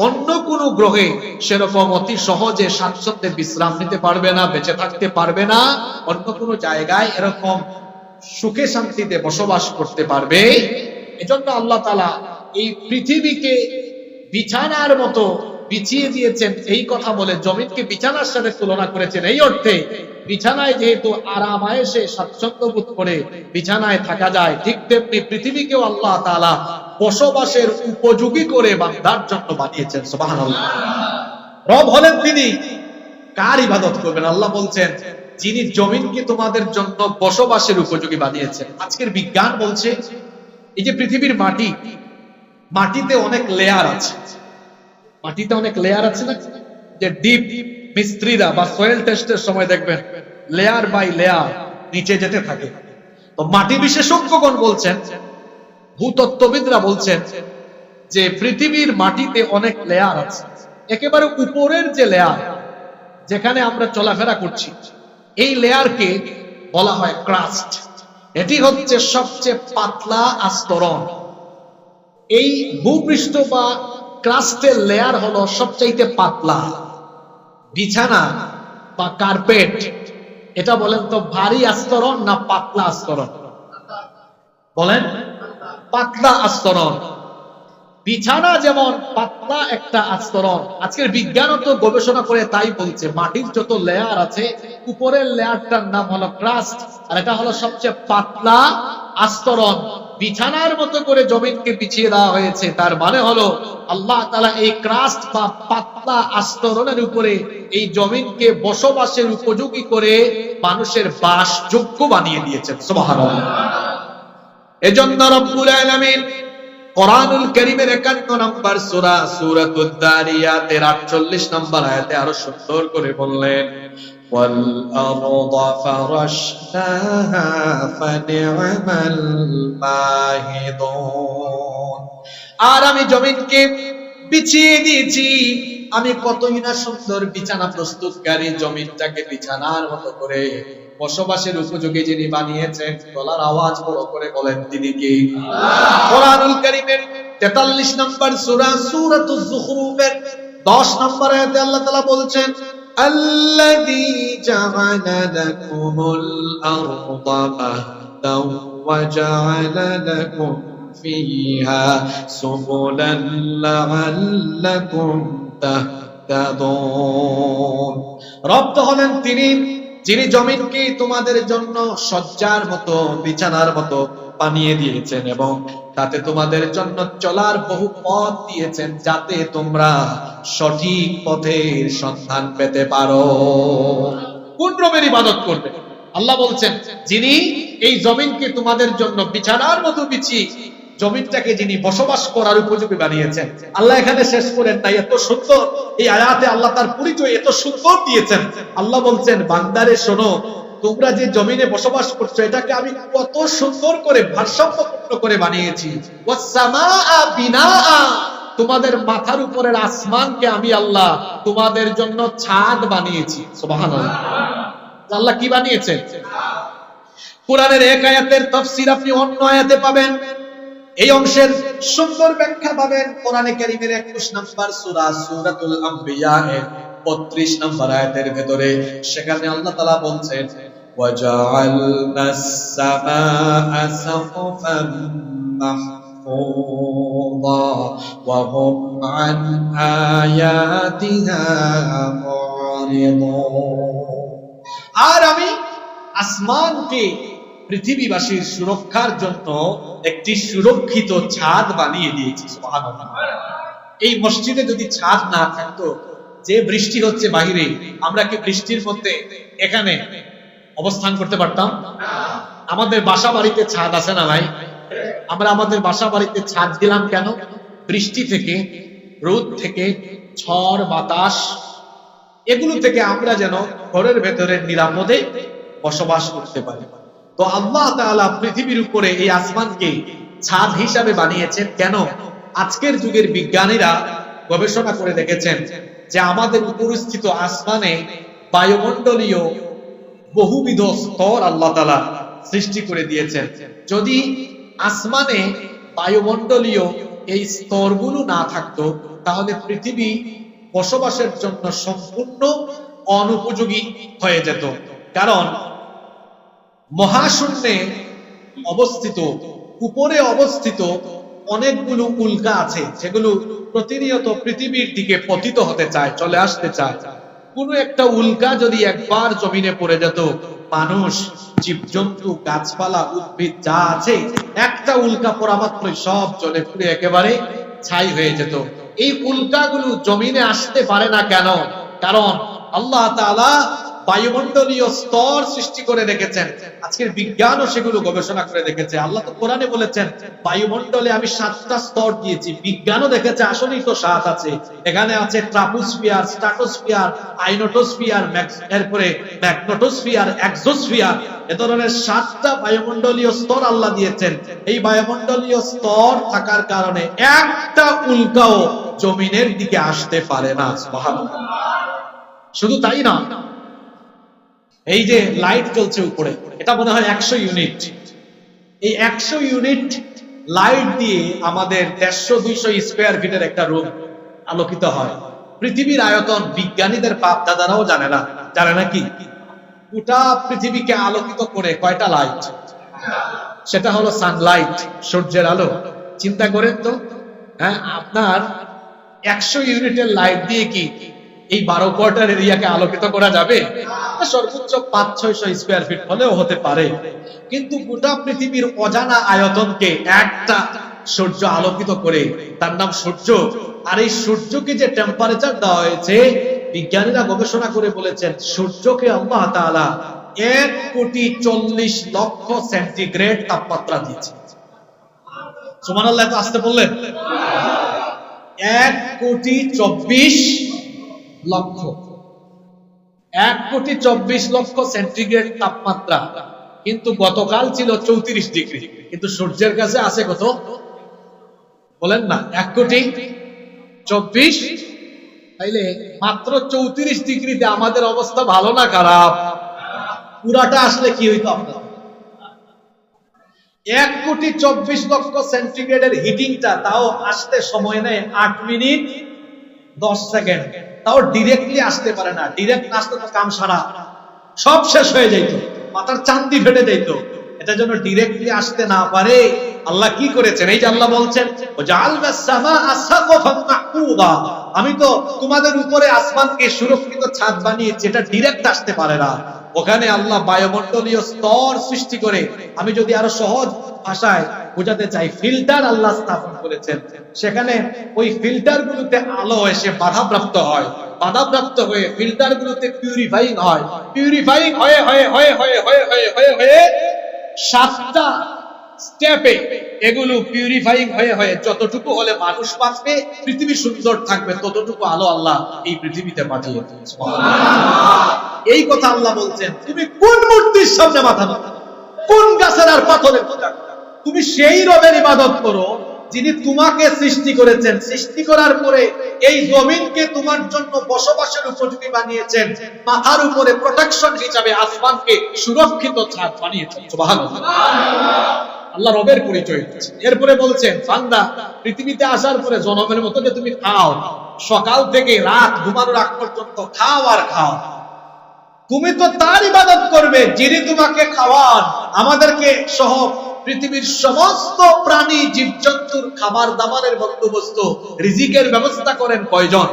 অন্য কোন গ্রহে সেরকম অতি সহজে স্বাচ্ছন্দ্যে বিশ্রাম নিতে পারবে না, বেঁচে থাকতে পারবে না। অন্য কোন জায়গায় এরকম সুখে শান্তিতে বসবাস করতে পারবে। এজন্য আল্লাহ তাআলা এই পৃথিবীকে বিছানার মতো বিছিয়ে দিয়েছেন, এই কথা বলে জমিনকে বিছানার সাথে তুলনা করেছেন। এই অর্থে বিছানায় যেহেতু আরাম, আয়েশে, স্বাচ্ছন্দ্য বোধ করে বিছানায় থাকা যায়, ঠিক তেমনি পৃথিবীকেও আল্লাহ তাআলা বসবাসের উপযোগী করে বান্দার জন্য বানিয়েছেন। সুবহানাল্লাহ। রব হলেন তিনি, কার ইবাদত করবেন? আল্লাহ বলছেন যিনি জমিনকে তোমাদের জন্য বসবাসের উপযোগী বানিয়েছেন। আজকের বিজ্ঞান বলছে এই যে পৃথিবীর মাটি, মাটিতে অনেক লেয়ার আছে, মাটিতে অনেক লেয়ার আছে না? যে ডিপ মিস্ত্রিরা বা সয়েল টেস্টের সময় দেখবেন লেয়ার বাই লেয়ার নিচে যেতে থাকে। তো মাটি বিশেষজ্ঞগণ বলছেন, ভূতত্ত্ববিদরা বলছেন যে পৃথিবীর মাটিতে অনেক লেয়ার আছে। একেবারে উপরের যে লেয়ার, যেখানে আমরা চলাফেরা করছি, এই লেয়ারকে বলা হয় ক্রাস্ট। এটি হচ্ছে সবচেয়ে পাতলা আস্তরণ। এই ভূপৃষ্ঠ বা ক্রাস্টের লেয়ার হলো সবচাইতে পাতলা। বিছানা বা কার্পেট, এটা বলেন তো ভারী আস্তরণ না পাতলা আস্তরণ? বলেন পাতলা আস্তরণ। বিছানা যেমন পাতলা একটা আস্তরণ, আজকের বিজ্ঞানও তো গবেষণা করে তাই বলছে মাটির যত লেয়ার আছে উপরের লেয়ারটার নাম হলো ক্রাস্ট, আর এটা হলো সবচেয়ে পাতলা আস্তরণ। বিছানার মতো করে জমিনকে বিছিয়ে দেওয়া হয়েছে, তার মানে হলো আল্লাহ তাআলা এই ক্রাস্ট বা পাতলা আস্তরণের উপরে এই জমিনকে বসবাসের উপযোগী করে মানুষের বাসযোগ্য বানিয়ে দিয়েছেন। সুবহানাল্লাহ। এজন্য রব্বুল আলামিন কোরআনুল কারীমের 51 নম্বর সূরা সূরাতুদ দারিয়াতের 48 নম্বর আয়াতে আরো সুন্দর করে বললেন, ওয়াল আরদা ফারাশনাহা ফানি'মাল মাহিদুন। আর আমি জমিনকে বিছিয়ে দিয়েছি, আমি কতই না সুন্দর বিছানা প্রস্তুতকারী। জমিনটাকে বিছানার মতো করে বসবাসের উপযোগী যিনি বানিয়েছেন, গলার আওয়াজ বড় করে বলেন তিনি কে? কোরআনুল কারীমের 43 নম্বর সূরা সূরাতুজ যুখরুফের 10 নম্বর আয়াতে আল্লাহ তাআলা বলছেন, আল্লাযী জাআলা লাকুমুল আরদা মাহদান ওয়া জাআলা লাকুম ফিহা সুবুলান লাআল্লাকুম তাহতাদুন। রব তো হলেন তিনি যিনি জমিনকে তোমাদের জন্য শয্যার মতো, বিছানার মতো বানিয়ে দিয়েছেন এবং তাতে তোমাদের জন্য চলার বহু পথ দিয়েছেন, যাতে তোমরা সঠিক পথের সন্ধান পেতে পারো। কোন রবের ইবাদত করবে? আল্লাহ বলছেন যিনি এই জমিনকে তোমাদের জন্য বিছানার মতো বিছিয়ে জমিনটাকে যিনি বসবাস করার উপযোগী বানিয়েছেন। আল্লাহ এখানে শেষ করেন নাই, এত সুন্দর এই আয়াতে আল্লাহ তার পরিচয় এত সুন্দর দিয়েছেন। আল্লাহ বলছেন বান্দারে শোনো, তোমরা যে জমিনে বসবাস করছো এটাকে আমি কত সুন্দর করে ভারসাম্যপূর্ণ করে বানিয়েছি। ওয়াস সামাআ বিনাআ, তোমাদের মাথার উপরের আসমানকে আমি আল্লাহ তোমাদের জন্য ছাদ বানিয়েছি। সুবহানাল্লাহ। আল্লাহ কি বানিয়েছেন? কোরআনের এক আয়াতের তাফসীর আপনি অন্য আয়াতে পাবেন, এই অংশের সুন্দর ব্যাখ্যা পাবেন কোরআনে কারীমের 21 নম্বর সূরা সূরাতুল আম্বিয়া এর 32 নম্বর আয়াতের ভেতরে। সেখানে আল্লাহ তাআলা বলছেন, ওয়াজআলনাস সামাআ সাকফান মাহফুযা ওয়া হুম আন আয়াতিহা মুরিদুন। আর আমি আসমানকে পৃথিবীবাসীর সুরক্ষার জন্য একটি সুরক্ষিত ছাদ বানিয়ে দিয়েছি। সুবহানাল্লাহ। এই মসজিদে যদি ছাদ না থাকতো, যে বৃষ্টি হচ্ছে বাহিরে, আমরা কি বৃষ্টির মধ্যে এখানে অবস্থান করতে পারতাম? আমাদের বাসা বাড়িতে ছাদ আছে না ভাই? আমরা আমাদের বাসা বাড়িতে ছাদ দিলাম কেন? বৃষ্টি থেকে, রোদ থেকে, ঝড় বাতাস, এগুলো থেকে আমরা যেন ঘরের ভেতরে নিরাপদে বসবাস করতে পারি। তো আল্লাহ তাআলা পৃথিবীর উপরে এই আসমানকে ছাদ হিসাবে বানিয়েছেন কেন? আজকের যুগের বিজ্ঞানীরা গবেষণা করে দেখেছেন যে আমাদের উপরস্থিত আসমানে বায়ুমণ্ডলীয় বহুবিধ স্তর আল্লাহ তাআলা সৃষ্টি করে দিয়েছেন। যদি আসমানে বায়ুমণ্ডলীয় এই স্তরগুলো না থাকতো, তাহলে পৃথিবী বসবাসের জন্য সম্পূর্ণ অনুপযোগী হয়ে যেত। কারণ মহাশূন্যে অবস্থিত, উপরে অবস্থিত অনেকগুলো উল্কা আছে, যেগুলো প্রতিনিয়ত পৃথিবীর দিকে পতিত হতে চায়, চলে আসতে চায়। কোন একটা উল্কা যদি একবার জমিনে পড়ে যেত, মানুষ, জীবজন্তু, গাছপালা, উদ্ভিদ যা আছে একটা উল্কা পড়া মাত্রই সব জ্বলে পুড়ে একেবারে ছাই হয়ে যেত। এই উল্কাগুলো জমিনে আসতে পারে না কেন? কারণ আল্লাহ তাআলা বায়ুমণ্ডলীয় স্তর সৃষ্টি করে রেখেছেন। আজকের বিজ্ঞানও সেগুলো গবেষণা করে দেখেছে। আল্লাহ তো কোরআনে বলেছেন বায়ুমণ্ডলে আমি 7টা স্তর দিয়েছি। বিজ্ঞানও দেখেছে আসলেই তো 7 আছে। এখানে আছে ট্রাপোস্ফিয়ার, স্ট্রাটোস্ফিয়ার, আইনোটোস্ফিয়ার, এরপরে ম্যাগনেটোস্ফিয়ার, এক্সোস্ফিয়ার, এ ধরনের 7টা বায়ুমণ্ডলীয় স্তর আল্লাহ দিয়েছেন। এই বায়ুমণ্ডলীয় স্তর থাকার কারণে একটা উল্কাও জমিনের দিকে আসতে পারে না। সুবহানাল্লাহ। শুধু তাই না, এই যে লাইট জ্বলছে উপরে, এটা মনে হয় 100 ইউনিট। এই 100 ইউনিট লাইট দিয়ে আমাদের 150-200 স্কয়ার ফিটের একটা রুম আলোকিত হয়। পৃথিবীর আয়তন বিজ্ঞানীদের বাপ দাদারাও জানে না। জানে না কি? গোটা পৃথিবীকে আলোকিত করে কয়টা লাইট? সেটা হলো সানলাইট, সূর্যের আলো। চিন্তা করেন তো, হ্যাঁ, আপনার 100 ইউনিটের লাইট দিয়ে কি এই 12 কোয়ার্টার এরিয়াকে আলোকিত করা যাবে? সর্বোচ্চ 500-600 স্কয়ার ফিট হলেও হতে পারে। কিন্তু গোটা পৃথিবীর অজানা আয়তনকে একটা সূর্য আলোকিত করে, তার নাম সূর্য। আর এই সূর্যকে যে টেম্পারেচার দেওয়া হয়েছে, বিজ্ঞানীরা গবেষণা করে বলেছেন সূর্যকে আল্লাহ তাআলা 1,40,00,000 সেন্টিগ্রেড তাপমাত্রা দিয়েছে। সুবহানাল্লাহ, এত আসতে বললেন? 1,24,00,000 1,24,00,000 সেন্টিগ্রেড তাপমাত্রা। কিন্তু গতকাল ছিল 34 ডিগ্রি। কিন্তু সূর্যের কাছে আছে কত বলেন না? 1,24,00,000। তাইলে মাত্র 34 ডিগ্রিতে আমাদের অবস্থা ভালো না খারাপ? পুরাটা আসলে কি হইতো আপনার? 1,24,00,000 সেন্টিগ্রেডের হিটিংটা তাও আসতে সময় নেয় 8 মিনিট 10 সেকেন্ড। তাও ডিরেক্টলি আসতে পারে না। ডিরেক্ট আসতে তো কাম সারা সব শেষ হয়ে যাইতো, মাথার চান্দি ফেটে যাইতো। এটা জন্য ডিরেক্টলি আসতে না পারে আল্লাহ কি করেছেন? এই যে আল্লাহ বলছেন আমি তো তোমাদের উপরে আসমানকে সুরক্ষিত ছাদ বানিয়েছি, এটা ডিরেক্ট আসতে পারে না। ওখানে আল্লাহ বায়ুমণ্ডলীয় স্তর সৃষ্টি করে, আমি যদি আরো সহজ ভাষায় বোঝাতে চাই, ফিল্টার আল্লাহ স্থাপন করেছেন। সেখানে ওই ফিল্টার গুলোতে আলো এসে বাধাপ্রাপ্ত হয়, বাধাপ্রাপ্ত হয়ে ফিল্টার গুলোতে পিউরিফাইং হয়, পিউরিফাইং হয়ে হয়ে হয়ে হয়ে হয়ে হয়ে হয়ে হয়ে 7টা স্টেপে এগুলো পিউরিফাইং হয়ে হয়ে যতটুকু হলে মানুষ বাঁচবে, পৃথিবী সুন্দর থাকবে, ততটুকু আলো আল্লাহ এই পৃথিবীতে পাঠিয়ে দিয়েছেন। সুবহানাল্লাহ। এই কথা আল্লাহ বলছেন। তুমি কোন মূর্তির সামনে মাথা নত, কোন গাছের আর পাথরের পূজা করো? তুমি সেই রবের ইবাদত করো যিনি তোমাকে সৃষ্টি করেছেন। সৃষ্টি করার পরে এই জমিনকে তোমার জন্য বসবাসের উপযোগী বানিয়েছেন, মাথার উপরে প্রোটেকশন হিসাবে আসমানকে সুরক্ষিত ছাদ বানিয়েছেন। সুবহানাল্লাহ। আল্লাহ রবের পরিচয় দিচ্ছেন। এরপরে বলছেন বান্দা পৃথিবীতে আসার পরে জনমের মতো যে তুমি খাও, সকাল থেকে রাত ঘুমানোর আগ পর্যন্ত খাও আর খাও। তুমি তো তার ইবাদত করবে যিনি তোমাকে খাওয়ান। আমাদেরকে সহ পৃথিবীর সমস্ত প্রাণী জীবজন্তুর খাবার দাবারের বন্দোবস্ত, রিজিকের ব্যবস্থা করেন কয়জন?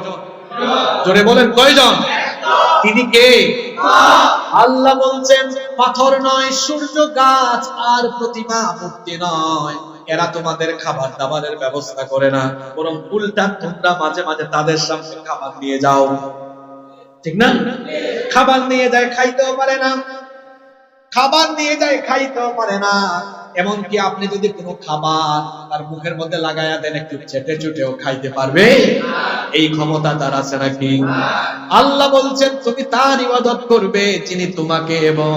জোরে বলেন কয়জন? তিনি কে? আল্লাহ বলছেন পাথর নয়, সূর্য, গাছ আর প্রতিমা, মূর্তি নয়, এরা তোমাদের খাবার দাবারের ব্যবস্থা করে না, বরং উল্টা তোমরা মাঝে মাঝে তাদের সামনে খাবার নিয়ে যাও। ঠিক না? খাবার নিয়ে যায়, খাইতেও পারে না। খাবার নিয়ে যায়, খাইতেও পারে না। এমনকি আপনি যদি কোনো খাবার তার মুখের মধ্যে লাগায়া দেন, একটু চেটে চুটেও খাইতে পারবে? এই ক্ষমতা তার আছে নাকি? আল্লাহ বলছেন তুমি তার ইবাদত করবে যিনি তোমাকে এবং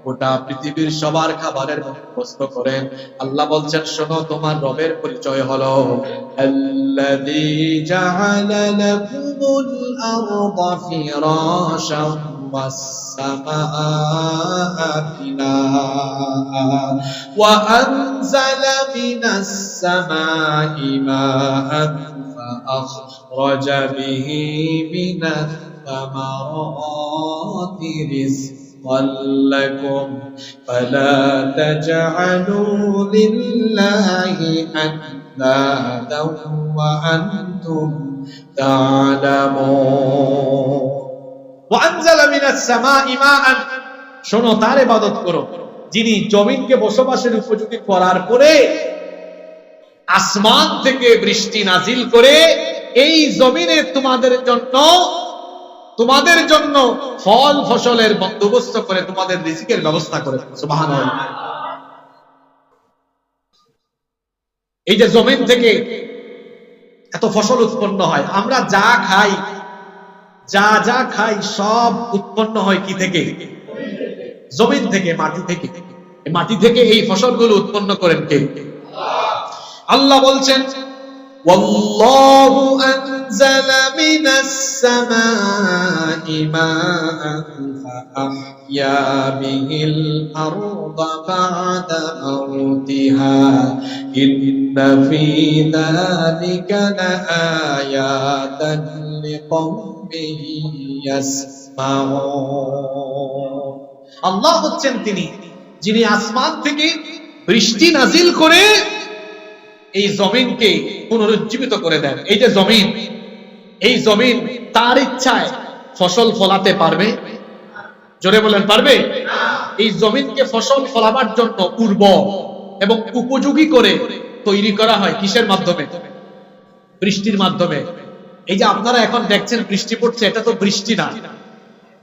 গোটা পৃথিবীর সবার খাবারের বন্দোবস্ত করেন। আল্লাহ বলছেন শোনো, তোমার রবের পরিচয় হলো আল্লাযী জাআলা লাকুমুল আরদা ফিরাশান ওয়াস সামাআ বিনাআ ওয়া আনজালা মিনাস সামাই মাআন ফাআখরাজা বিহি মিনাস সামারাতি রিজকান লাকুম ফালা তাজআলু লিল্লাহি আন্দাদান ওয়া আনতুম তা'লামুন। وأنزل من السماء ماء, শোনো, তার ইবাদত করো যিনি জমিনকে বসবাসের উপযোগী করার পরে আসমান থেকে বৃষ্টি নাজিল করে এই জমিনে তোমাদের জন্য ফল ফসলের বন্দোবস্ত করে তোমাদের রিজিকের ব্যবস্থা করে। সুবহানাল্লাহ। এই যে জমিন থেকে এত ফসল উৎপন্ন হয়, আমরা যা খাই সব উৎপন্ন হয় কি থেকে? জমিন থেকে, মাটি থেকে। মাটি থেকে এই ফসলগুলো উৎপন্ন করেন কে? আল্লাহ বলছেন, ওয়াল্লাহু আনজালা মিনাস সামাই মাআন ফাআহইয়া বিহিল আরদা বা'দা মাউতিহা ইন্না ফী যালিকা লাআয়াতান লিকওমিন ইয়াসমাউন। আল্লাহ হচ্ছেন তিনি যিনি আসমান থেকে বৃষ্টি নাজিল করে এই জমিনকে পুনরুজ্জীবিত করে দেন। এই যে জমিন, এই জমিন তার ইচ্ছায় ফসল ফলাতে পারবে? জোরে বলেন, পারবে? এই জমিনকে ফসল ফলাবার জন্য উর্বর এবং উপযোগী করে তৈরি করা হয় কিসের মাধ্যমে? বৃষ্টির মাধ্যমে। এই যে আপনারা এখন দেখছেন বৃষ্টি পড়ছে, এটা তো বৃষ্টি না।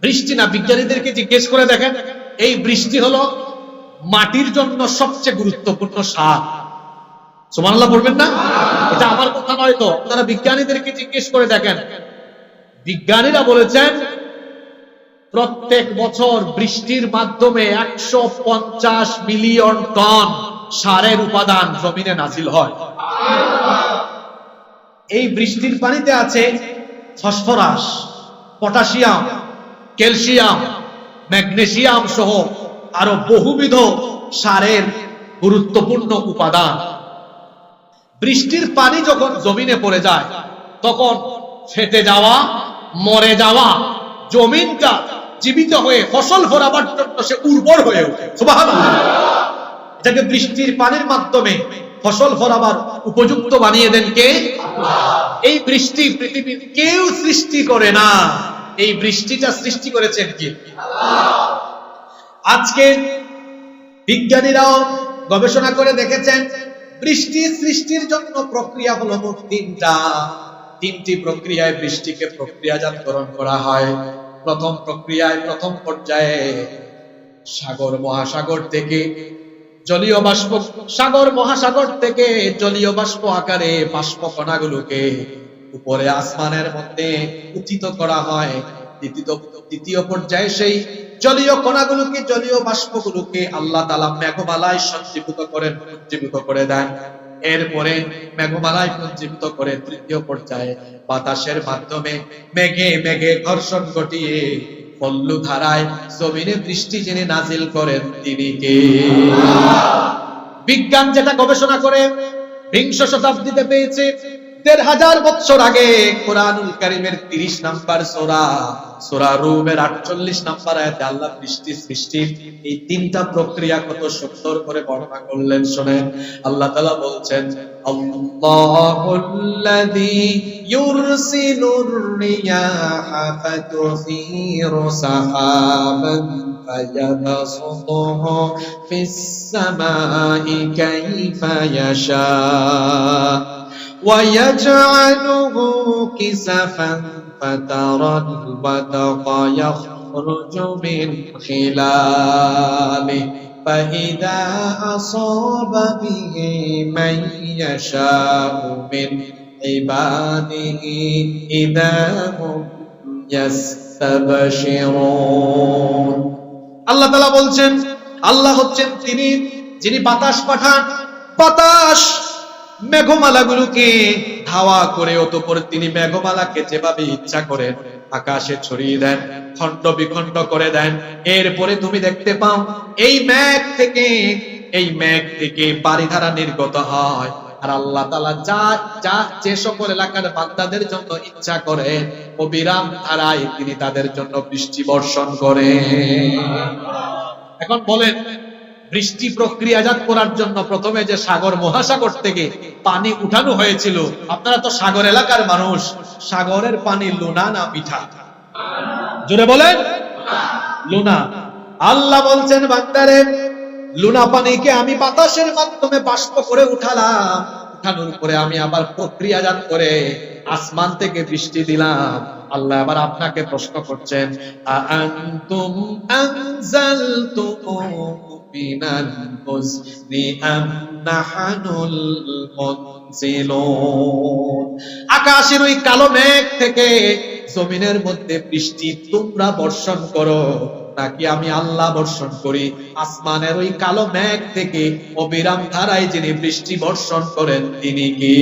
বৃষ্টি না, বিজ্ঞানীদেরকে জিজ্ঞেস করে দেখেন, এই বৃষ্টি হলো মাটির জন্য সবচেয়ে গুরুত্বপূর্ণ সার। সুবহানাল্লাহ পড়বেন না? এটা আমার কথা নয় তো, আপনারা বিজ্ঞানীদেরকে জিজ্ঞেস করে দেখেন। বিজ্ঞানীরা বলেছেন প্রত্যেক বছর বৃষ্টির মাধ্যমে 150 মিলিয়ন টন সারের উপাদান জমিনে নাজিল হয়। এই বৃষ্টির পানিতে আছে ফসফরাস, পটাশিয়াম, ক্যালসিয়াম, ম্যাগনেসিয়াম সহ আরো বহুবিধ সারের গুরুত্বপূর্ণ উপাদান। বৃষ্টির পানি যখন জমিনে পড়ে যায় তখন ফেটে যাওয়া, মরে যাওয়া জমিনটা জীবিত হয়ে ফসল ফলাবার জন্য সে উর্বর হয়ে ওঠে। সুবহানাল্লাহ। এটাকে বৃষ্টির পানির মাধ্যমে ফসল ফলাবার উপযুক্ত বানিয়ে দেন কে? এই বৃষ্টি পৃথিবীর কেউ সৃষ্টি করে না, এই বৃষ্টিটা সৃষ্টি করেছেন কে? আজকে বিজ্ঞানীরাও গবেষণা করে দেখেছেন বৃষ্টি সৃষ্টির জন্য প্রক্রিয়া হলো মোট তিনটি প্রক্রিয়ায় বৃষ্টিকে প্রক্রিয়াজাতকরণ করা হয়। প্রথম প্রক্রিয়ায়, প্রথম পর্যায়ে সাগর মহাসাগর থেকে জলীয় বাষ্প, সাগর মহাসাগর থেকে জলীয় বাষ্প আকারে বাষ্প কণাগুলোকে উপরে আসমানের মধ্যে উত্থিত করা হয়। দ্বিতীয় পর্যায়ে সেই জলীয় কণাগুলোকে, জলীয় বাষ্পগুলোকে আল্লাহ তাআলা মেঘমালায় সঞ্জীবিত করে দেন। এরপরে মেঘমালায় সঞ্জীবিত করে তৃতীয় পর্যায়ে বাতাসের মাধ্যমে মেঘে ঘর্ষণ ঘটিয়ে পল্লু ধারায় জমিনে বৃষ্টি যিনি নাজিল করেন তিনি কে? বিজ্ঞান যেটা গবেষণা করে বিংশ শতাব্দীতে পেয়েছে, ১৫০০ বছর আগে কোরআনুল কারীমের ৩০ নাম্বার সূরা রুমের ৪৮ নাম্বার আয়াতে আল্লাহ বৃষ্টি সৃষ্টির এই তিনটা প্রক্রিয়া কত সুন্দর করে বর্ণনা করলেন। শুনেন, আল্লাহ তাআলা বলছেন, আল্লাহুল্লাযী ইউরসিলুর রিয়াহা ফাতুসীরু সাহাবান ফায়াবসুতুহু ফিস সামাই কাইফা ইয়াশা ويجعله كسفا فترى الودق يخرج من خلاله فإذا أصاب به من يشاء من عباده إذا هم يستبشرون। আল্লাহ তাআলা বলছেন, আল্লাহ হচ্ছেন তিনি যিনি বাতাস পাঠান, বাতাস মেঘমালাগুলোকে ধাওয়া করে অতঃপর তিনি মেঘমালাকে যেভাবে ইচ্ছা করেন আকাশে ছড়িয়ে দেন, খণ্ড বিখণ্ড করে দেন। এরপরে তুমি দেখতে পাও এই মেঘ থেকে বারিধারা নির্গত হয়। আর আল্লাহ তাআলা যে সকল এলাকার বান্দাদের জন্য ইচ্ছা করে অবিরাম ধারায় তিনি তাদের জন্য বৃষ্টি বর্ষণ করেন। এখন বলেন, বৃষ্টি প্রক্রিয়াজাত করার জন্য প্রথমে যে সাগর মহাসাগর থেকে পানি উঠানো হয়েছিল, আপনারা তো সাগর এলাকার মানুষ, সাগরের পানি লোনা না মিঠা? জোরে বলেন, লোনা। আল্লাহ বলছেন বান্দারে, লুনা পানিকে আমি বাতাসের মাধ্যমে বাষ্প করে উঠালাম, উঠানোর পরে আমি আবার প্রক্রিয়াজাত করে আসমান থেকে বৃষ্টি দিলাম। আল্লাহ আবার আপনাকে প্রশ্ন করছেন, আআনতুম আনজালতুমু মিনাল মুজনি আম নাহনুল মুনজিলুন। আকাশের ওই কালো মেঘ থেকে জমিনের মধ্যে বৃষ্টি তোমরা বর্ষণ করো, নাকি আমি আল্লাহ বর্ষণ করি? আসমানের ওই কালো মেঘ থেকে অবিরাম ধারায় যিনি বৃষ্টি বর্ষণ করেন তিনি কি?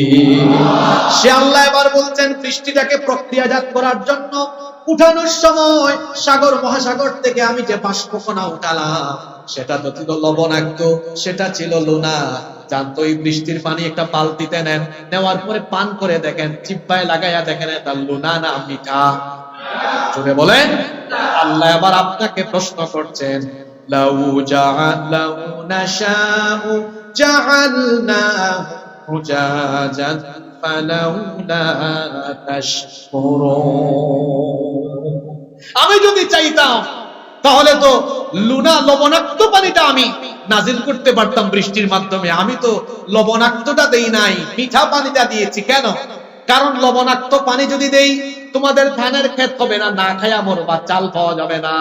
সে আল্লাহ এবার বলছেন, বৃষ্টিটাকে প্রক্রিয়াজাত করার জন্য উঠানোর সময় সাগর মহাসাগর থেকে আমি যে বাষ্পকণা উঠালাম সেটা তো ছিল লবণাক্ত, সেটা ছিল লুনা। জানতো এই বৃষ্টির পানি একটা বালতিতে নেন, নেওয়ার পরে পান করে দেখেন, চিপ্পায় লাগাইয়া দেখেন এটা লুনা না মিঠা। জোরে বলেন। আল্লাহ আবার আপনাকে প্রশ্ন করছেন, লাউ জাআলাউ নাশাউ জাআলনাহু উজাজান ফালাউলা তাশকুরুন। আমি যদি চাইতাম তাহলে তো লুনা লবণাক্ত পানিটা আমি নাজিল করতে পারতাম বৃষ্টির মাধ্যমে। আমি তো লবণাক্তটা দেই নাই, মিঠা পানিটা দিয়েছি। কেন? কারণ লবণাক্ত পানি যদি দেই তোমাদের ধানের ক্ষেত হবে না, না খায়া মরবা, চাল পাওয়া যাবে না।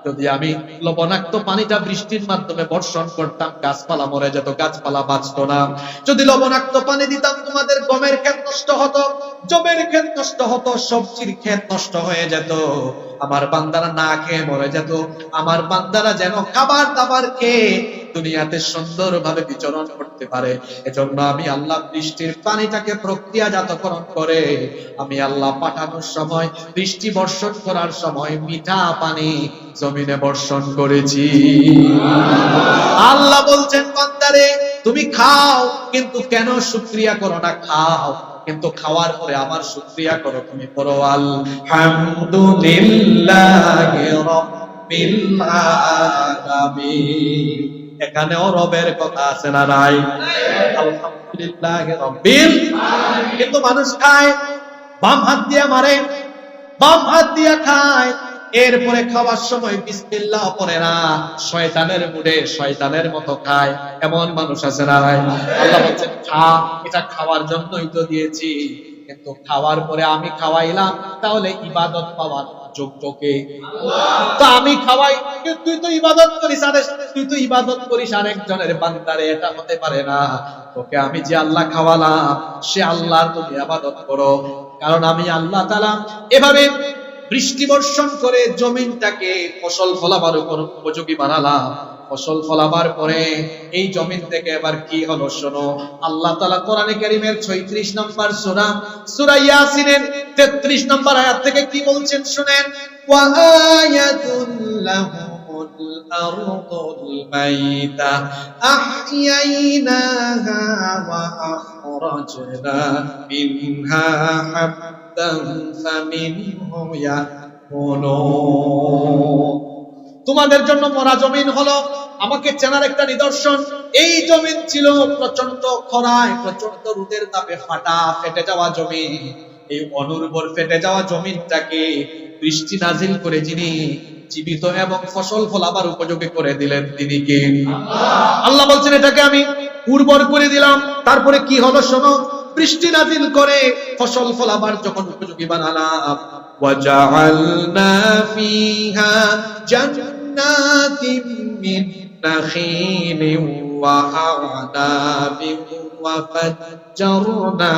যদি আমি লবণাক্ত পানিটা বৃষ্টির মাধ্যমে বর্ষণ করতাম, গাছপালা মরে যেত, গাছপালা বাঁচতো না। যদি লবণাক্ত পানি দিতাম তোমাদের গমের ক্ষেত নষ্ট হতো, জমের ক্ষেত নষ্ট হতো, সবজির ক্ষেত নষ্ট হয়ে যেত, আমার বান্দারা না খেয়ে মরে যেত। আমার বান্দারা যেন খাবার দাবার খেয়ে দুনিয়াতে সুন্দরভাবে বিচরণ করতে পারে, এজন্য আমি আল্লাহ বৃষ্টির পানিটাকে প্রক্রিয়াজাতকরণ করে আমি আল্লাহ পাঠানোর সময়, বৃষ্টি বর্ষণ করার সময় মিঠা পানি জমিনে বর্ষণ করেছি। আল্লাহ বলছেন, বান্দারে তুমি খাও, কিন্তু কেন শুকরিয়া করো না? খাও, কিন্তু খাওয়ার পরে আমার শুকরিয়া করো। তুমি পড়ো আলহামদুলিল্লাহি রাব্বিল আলামিন। এখানেও রবের কথা আছে না নাই? আলহামদুলিল্লাহি রাব্বিল আলামিন। কিন্তু মানুষ খায়, বাম হাত দিয়ে মারে, বাম হাত দিয়ে খায়, এরপরে খাওয়ার সময় বিসমিল্লাহ পড়ে না, শয়তানের মুডে শয়তানের মতো খায়। এমন মানুষ আছে না নাই? আল্লাহ বলছেন, খা, এটা খাওয়ার জন্যই তো দিয়েছি, কিন্তু খাওয়ার পরে আমি খাওয়াইলাম, তাহলে ইবাদত পাওয়ার যোগ্য কে? তো আমি খাওয়াই, তুই তো ইবাদত করিস, তুই তো ইবাদত করিস আরেকজনের বান্দারে, এটা হতে পারে না। তোকে আমি যে আল্লাহ খাওয়ালাম সে আল্লাহর তুমি ইবাদত করো। কারণ আমি আল্লাহ তাআলা এভাবে বৃষ্টি বর্ষণ করে জমিনটাকে ফসল ফলাবার উপযোগী বানালাম। ফসল ফলাবার পরে এই জমিন থেকে এবার কি হলো শোনো। আল্লাহ তাআলা কোরআনে কারীমের 36 নম্বর সূরা, সূরা ইয়াসিনের 33 নম্বর আয়াত থেকে কি বলছেন শুনেন। ওয়া আয়াতুল লাহুমুল আরদুল মাইতা আহইয়াইনাহা ওয়া আখরাজনা মিনহা হাব্বান ফামিনহু ইয়াকুলুন। তোমাদের জন্য মরা জমিন হলো আমাকে চেনার একটা নিদর্শন। এই জমিন ছিল প্রচন্ড খরায়, প্রচন্ড রোদের তাপে ফাটা, ফেটে যাওয়া জমিন। এই অনুর্বর ফেটে যাওয়া জমিনটাকে বৃষ্টি নাজিল করে যিনি জীবিত এবং ফসল ফলাবার উপযোগী করে দিলেন তিনি কে? আল্লাহ বলছেন, এটাকে আমি উর্বর করে দিলাম। তারপরে কি হলো শোনো। বৃষ্টি নাজিল করে ফসল ফলাবার যখন উপযোগী বানালাম, وَجَعَلْنَا فِيهَا جَنَّاتٍ مِّن نَخِيلٍ وَأَعْنَابٍ وَفَجَّرْنَا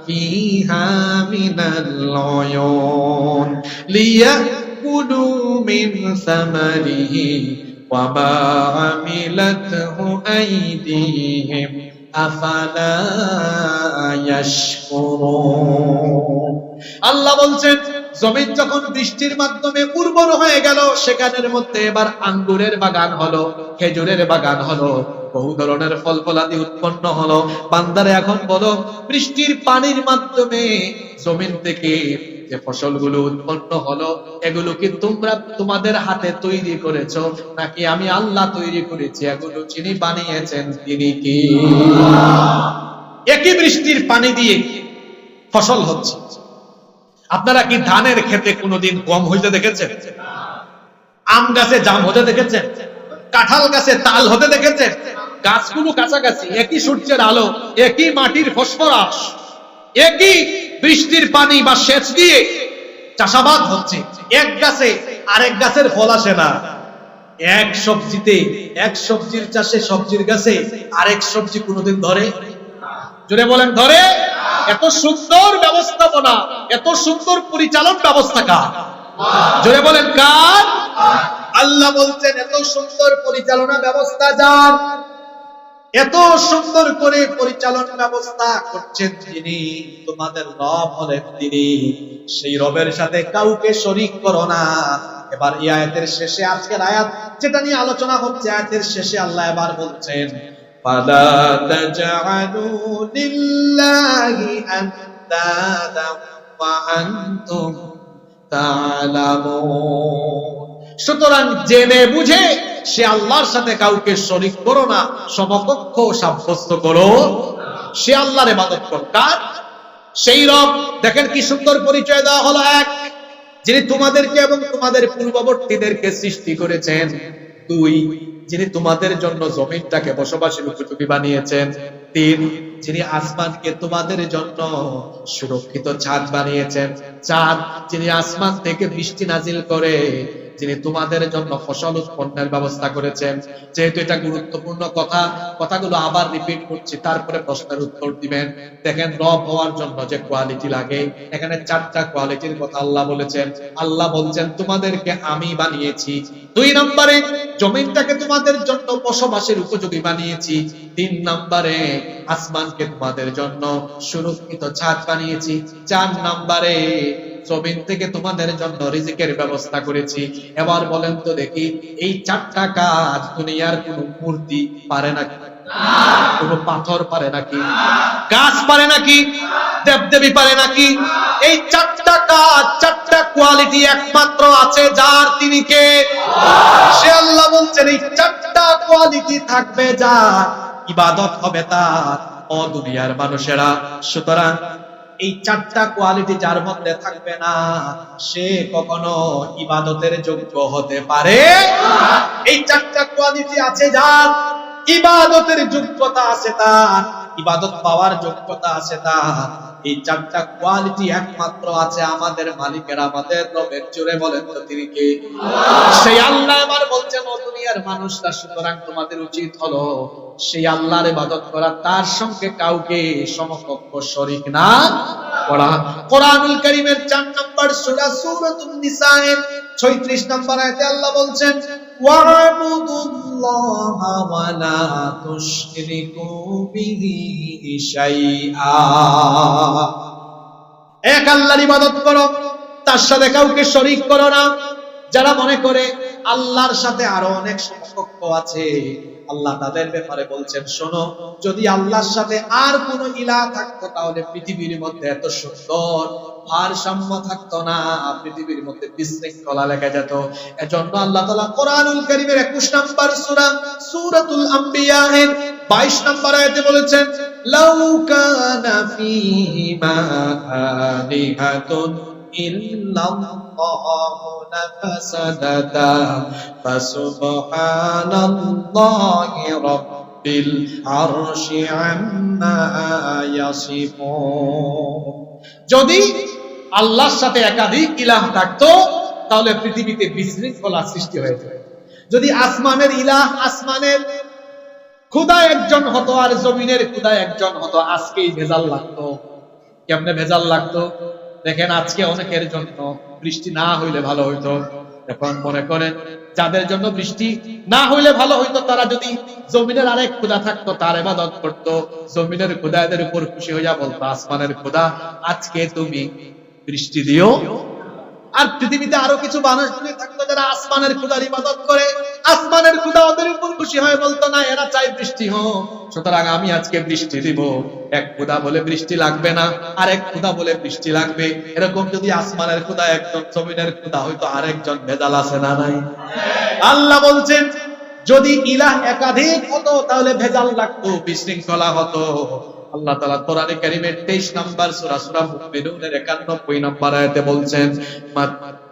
فِيهَا مِنَ الْعُيُونِ لِيَأْكُلُوا مِنْ ثَمَرِهِ وَمَا عَمِلَتْهُ أَيْدِيهِمْ أَفَلَا يَشْكُرُونَ। আল্লাহ বলছেন, জমিন যখন বৃষ্টির মাধ্যমে উর্বর হয়ে গেল, সেখানের মধ্যে এবার আঙ্গুরের বাগান হলো, খেজুরের বাগান হলো, বহু ধরনের ফল ফলাদি উৎপন্ন হলো। বান্দারে এখন বলো, বৃষ্টির পানির মাধ্যমে জমিন থেকে যে ফসলগুলো উৎপন্ন হলো, এগুলো কি তোমরা তোমাদের হাতে তৈরি করেছো, নাকি আমি আল্লাহ তৈরি করেছি? এগুলো যিনি বানিয়েছেন তিনি কি? একই বৃষ্টির পানি দিয়ে ফসল হচ্ছে। আপনারা কি ধানের ক্ষেতে কোনোদিন কম হইতে দেখেছেন? আম গাছে জাম হতে দেখেছেন? কাঁঠাল গাছে তাল হতে দেখেছেন? গাছগুলো কাছাকাছি, একই সূর্যের আলো, একই মাটির ফসফরাস, একই বৃষ্টির পানি বা সেচ দিয়ে চাষাবাদ হচ্ছে, এক গাছে আরেক গাছের ফল আসে না। এক সবজিতে, এক সবজির চাষে, সবজির গাছে আরেক সবজি কোনোদিন ধরে? জোরে বলেন ধরে? এত সুন্দর ব্যবস্থাপনা, এত সুন্দর পরিচালন ব্যবস্থা কার? জোরে বলেন কার? আল্লাহ বলছেন এত সুন্দর পরিচালনা ব্যবস্থা যার, এত সুন্দর করে পরিচালনা ব্যবস্থা করছেন যিনি, তোমাদের রব হলেন তিনি। সেই রবের সাথে কাউকে শরীক করো না। এবার এই আয়াতের শেষে, আজকের আয়াত যেটা নিয়ে আলোচনা হচ্ছে, আয়াতের শেষে আল্লাহ এবার বলছেন ফালা তাজআলু লিল্লাহি আন্দাদা ওয়া আনতুম তা'লামুন। সুতরাং জেনে বুঝে সে আল্লাহর সাথে কাউকে শরীক করো না, সমকক্ষ সাব্যস্ত করো। সে আল্লাহর ইবাদত করো। কার? সেই রব। দেখেন কি সুন্দর পরিচয় দেওয়া হলো। এক, যিনি তোমাদেরকে এবং তোমাদের পূর্ববর্তীদেরকে সৃষ্টি করেছেন। দুই, যিনি তোমাদের জন্য জমিনটাকে বসবাসের উপযোগী বানিয়েছেন। তিন, যিনি আসমানকে তোমাদের জন্য সুরক্ষিত ছাদ বানিয়েছেন। চার, যিনি আসমান থেকে বৃষ্টি নাজিল করে, যিনি তোমাদের জন্য ফসল উৎপন্নের ব্যবস্থা করেছেন। যেহেতু এটা গুরুত্বপূর্ণ কথা, কথাগুলো আবার রিপিট করছি, তারপরে প্রশ্নের উত্তর দিবেন। দেখেন রব হওয়ার জন্য যে কোয়ালিটি লাগে, এখানে চারটা কোয়ালিটির কথা আল্লাহ বলেছেন। আল্লাহ বলছেন তোমাদেরকে আমি বানিয়েছি। দুই নম্বরে জমিনটাকে তোমাদের জন্য বসবাসের উপযোগী বানিয়েছি। তিন নম্বরে আসমানকে তোমাদের জন্য সুরক্ষিত ছাদ বানিয়েছি। চার নম্বরে জমিন থেকে তোমাদের জন্য রিজিকের ব্যবস্থা করেছি। এবার বলেন তো দেখি, এই চারটা কাজ দুনিয়ার কোন মূর্তি পারে নাকি? কোন পাথর পারে নাকি? গাছ পারে নাকি? দেবদেবী পারে নাকি? এই চারটা কাজ, চারটা কোয়ালিটি একমাত্র আছে যার, তিনি কে? সে আল্লাহ বলছেন এই চারটা কোয়ালিটি থাকবে যার, ইবাদত হবে তার। ও দুনিয়ার মানুষেরা, সুতরাং এই চারটা কোয়ালিটি যার মধ্যে থাকবে না, সে কখনো ইবাদতের যোগ্য হতে পারে না। এই চারটা কোয়ালিটি আছে যার, ইবাদতের যোগ্যতা আছে তার, ইবাদত পাওয়ার যোগ্যতা আছে তার। এই চারটা কোয়ালিটি একমাত্র আছে আমাদের মালিকের, আমাদের রবের। জোরে বলেন তো তিনি কে? সেই আল্লাহ এবার বলছেন ও দুনিয়ার মানুষরা, সুতরাং তোমাদের উচিত হলো সেই আল্লাহর ইবাদত করা, তার সঙ্গে কাউকে সমকক্ষ শরীক না করা। কোরআনুল কারীমের 4 নম্বর সূরা সূরাতুন নিসায়ের 36 নম্বর আয়াতে আল্লাহ বলছেন ওয়া'বুদুল্লাহা ওয়া লা তুশরিকু বিহি শাইআ। এক আল্লাহর ইবাদত করো, তার সাথে কাউকে শরীক করো না। যারা মনে করে আল্লাহর সাথে আরো অনেক সমকক্ষ আছে, আল্লাহ তাদের ব্যাপারে বলছেন শোনো, যদি আল্লাহর সাথে আর কোন ইলাহ থাকতো তাহলে পৃথিবীর মধ্যে এত সুন্দর ভারসাম্য থাকতো না, পৃথিবীর মধ্যে বিশৃঙ্খলা লেগে যেত। এজন্য আল্লাহ তাআলা কোরআনুল কারীমের 21 নম্বর সূরা সূরাতুল আম্বিয়া এর 22 নম্বর আয়াতে বলেছেন লাউ কানা ফীহিমা আলিহাতুন ইল্লাল্লাহু লাফাসাদাতা ফাসুবহানাল্লাহি রাব্বিল আরশি আম্মা ইয়াসিফুন। যদি আল্লাহর সাথে একাধিক ইলাহ থাকতো তাহলে পৃথিবীতে বিশৃঙ্খলা সৃষ্টি হয়ে যেত। যদি আসমানের ইলাহ, আসমানের খোদা একজন হতো আর জমিনের খোদা একজন হতো, আজকেই ভেজাল লাগতো। কেমনে ভেজাল লাগতো দেখেন, আজকে অনেকের জন্য বৃষ্টি না হইলে ভালো হইতো। এখন মনে করেন যাদের জন্য বৃষ্টি না হইলে ভালো হইতো, তারা যদি জমিনের আরেক খোদা থাকতো তার ইবাদত করতো, জমিনের খোদা এদের উপর খুশি হইয়া বলতো আসমানের খোদা আজকে তুমি বৃষ্টি দিও। আর পৃথিবীতে আরো কিছু মানুষ থাকতো যারা আসমানের খোদার ইবাদত করে, আসমানের খোদা ওদের উপর খুশি হয়ে বলতো না এরা চাই বৃষ্টি হোক, সুতরাং আমি আজকে বৃষ্টি দিব। এক খোদা বলে বৃষ্টি লাগবে না, আরেক খোদা বলে বৃষ্টি লাগবে। এরকম যদি আসমানের খোদা একজন, জমিনের খোদা হয়তো আরেকজন, ভেজাল আছে না নাই? আল্লাহ বলছেন যদি ইলাহ একাধিক হতো তাহলে ভেজাল লাগতো, বিশৃঙ্খলা হতো। আল্লাহ তাআলা কোরআনে কারীমের 23 নম্বর সূরা সূরা মুমিনুনের 91 নম্বর আয়াতে বলছেন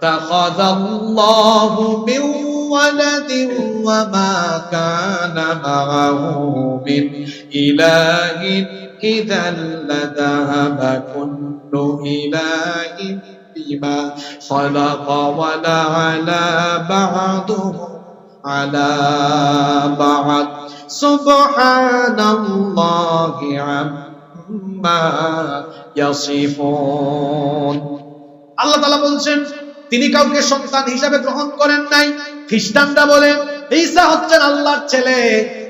মাত্তাখাযাল্লাহু মিন ওয়ালাদিন ওয়া মা কানা মাআহু মিন ইলাহিন ইযাল লাযাহাবা কুল্লু ইলাহিন বিমা খালাকা ওয়া লা আলা বা'দুহু আলা বা'দ সুবহানাল্লাহি আম্মা ইয়াসিফুন। আল্লাহ তাআলা বলছেন তিনি কাউকে সন্তান হিসাবে গ্রহণ করেন নাই। খ্রিস্টানরা বলে ঈসা হচ্ছেন আল্লাহর ছেলে,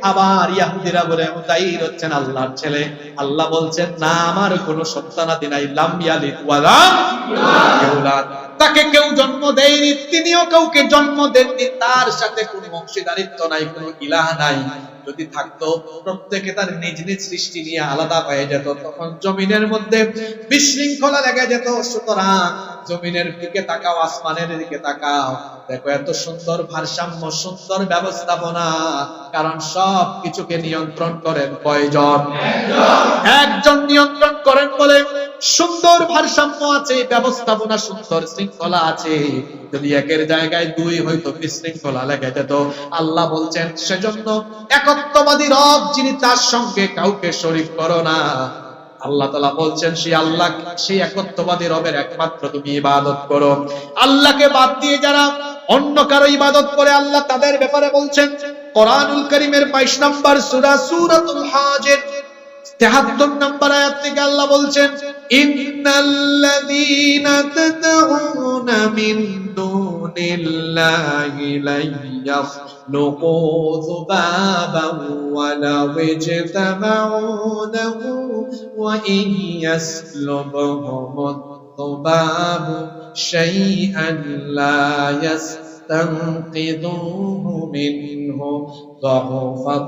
আবার ইহুদিরা বলে উযাইর হচ্ছেন আল্লাহর ছেলে। আল্লাহ বলছেন না, আমার কোনো সন্তানাদি নাই, লাম ইয়ালিদ ওয়া লাম ইউলাদ, তাকে কেউ জন্ম দেয়নি, তিনিও কাউকে জন্ম দেননি, তার সাথে কোনো অংশীদারিত্ব নাই, কোনো ইলাহ নাই। যদি থাকতো প্রত্যেকে তার নিজ নিজ সৃষ্টি নিয়ে আলাদা হয়ে যেত, তখন জমিনের মধ্যে বিশৃঙ্খলা লেগে যেত। সুতরাং জমিনের দিকে তাকাও, আসমানের দিকে তাকাও, দেখো এত সুন্দর ভারসাম্য, সুন্দর ব্যবস্থাপনা। কারণ সব কিছুকে নিয়ন্ত্রণ করেন কয়জন? একজন নিয়ন্ত্রণ করেন বলে সুন্দর ভারসাম্য আছে, ব্যবস্থাপনা সুন্দর, শৃঙ্খলা আছে। যদি একের জায়গায় দুই হয়তো বিশৃঙ্খলা লেগে যেত। আল্লাহ বলছেন সেজন্য একত্ববাদী রব যিনি, তার সঙ্গে কাউকে শরীক করো না। আল্লাহ তাআলা বলছেন সেই আল্লাহ, সেই একত্ববাদী রবের একমাত্র তুমি ইবাদত করো। আল্লাহকে বাদ দিয়ে যারা অন্য কারো ইবাদত করে, আল্লাহ তাদের ব্যাপারে বলছেন কোরআনুল কারীমের 22 নম্বর সূরা সূরাতুল হাজের 73 নম্বর আয়াত থেকে আল্লাহ বলছেন ইন্নাল্লাযীনা তাদউনা মিন দুনিল্লাহি লা ইয়াখলুকু যুবাবান ওয়া লাউ ইজতামাউ লাহু ওয়া ইন ইয়াসলুবহুমুদ যুবাবু শাইআন লা ইয়াস্তানকিযুহু মিনহু যুফাত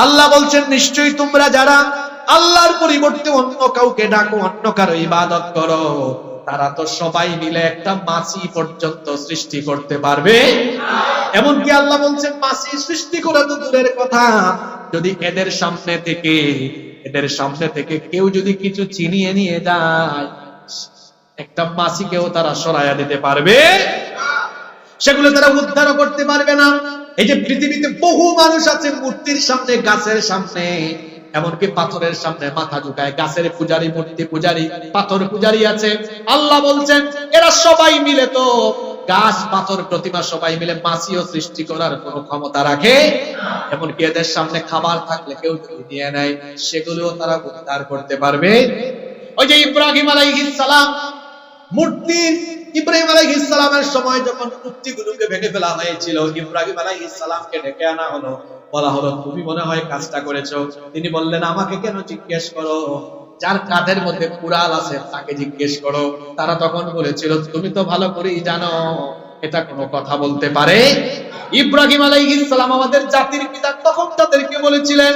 আল্লাহ বলছেন নিশ্চয়ই তোমরা যারা আল্লাহর পরিবর্তে অন্য কাউকে ডাকো, অন্য কারো ইবাদত করো, তারা তো সবাই মিলে একটা মাছি পর্যন্ত সৃষ্টি করতে পারবে না। এমনকি আল্লাহ বলছেন মাছি সৃষ্টি করা তো দূরের কথা, যদি এদের সামনে থেকে কেউ যদি কিছু ছিনিয়ে নিয়ে যায়, একটা মাছিকেও তারা সরাইয়া দিতে পারবে, সেগুলো তারা উদ্ধার করতে পারবে না। এই যে পৃথিবীতে বহু মানুষ আছে মূর্তির সামনে, গাছের সামনে, এমনকি পাথরের সামনে মাথা ঝুঁকায়, গাছের পূজারী, মূর্তি পূজারী, পাথর পূজারী আছে। আল্লাহ বলছেন এরা সবাই মিলে তো, গাছ, পাথর, প্রতিমা সবাই মিলে মাছিও সৃষ্টি করার কোনো ক্ষমতা রাখে। এমনকি এদের সামনে খাবার থাকলে কেউ যদি নিয়ে নেয়, সেগুলোও তারা উদ্ধার করতে পারবে। ওই যে ইব্রাহিম আলাইহিস সালাম মূর্তি, ইব্রাহিম আলাইহিস সালামের সময় যখন মূর্তিগুলোকে ভেঙে ফেলা হয়েছিল, ইব্রাহিম আলাইহিস সালামকে ডেকে আনা হলো, বলা হলো তুমি মনে হয় কাজটা করেছো। তিনি বললেন আমাকে কেন জিজ্ঞেস করো, যার কাঁধের মধ্যে কুড়াল আছে তাকে জিজ্ঞেস করো। তারা তখন বলেছিল তুমি তো ভালো করেই জানো এটা কোনো কথা বলতে পারে। ইব্রাহিম আলাইহিস সালাম আমাদের জাতির পিতা, তখন তাদেরকে বলেছিলেন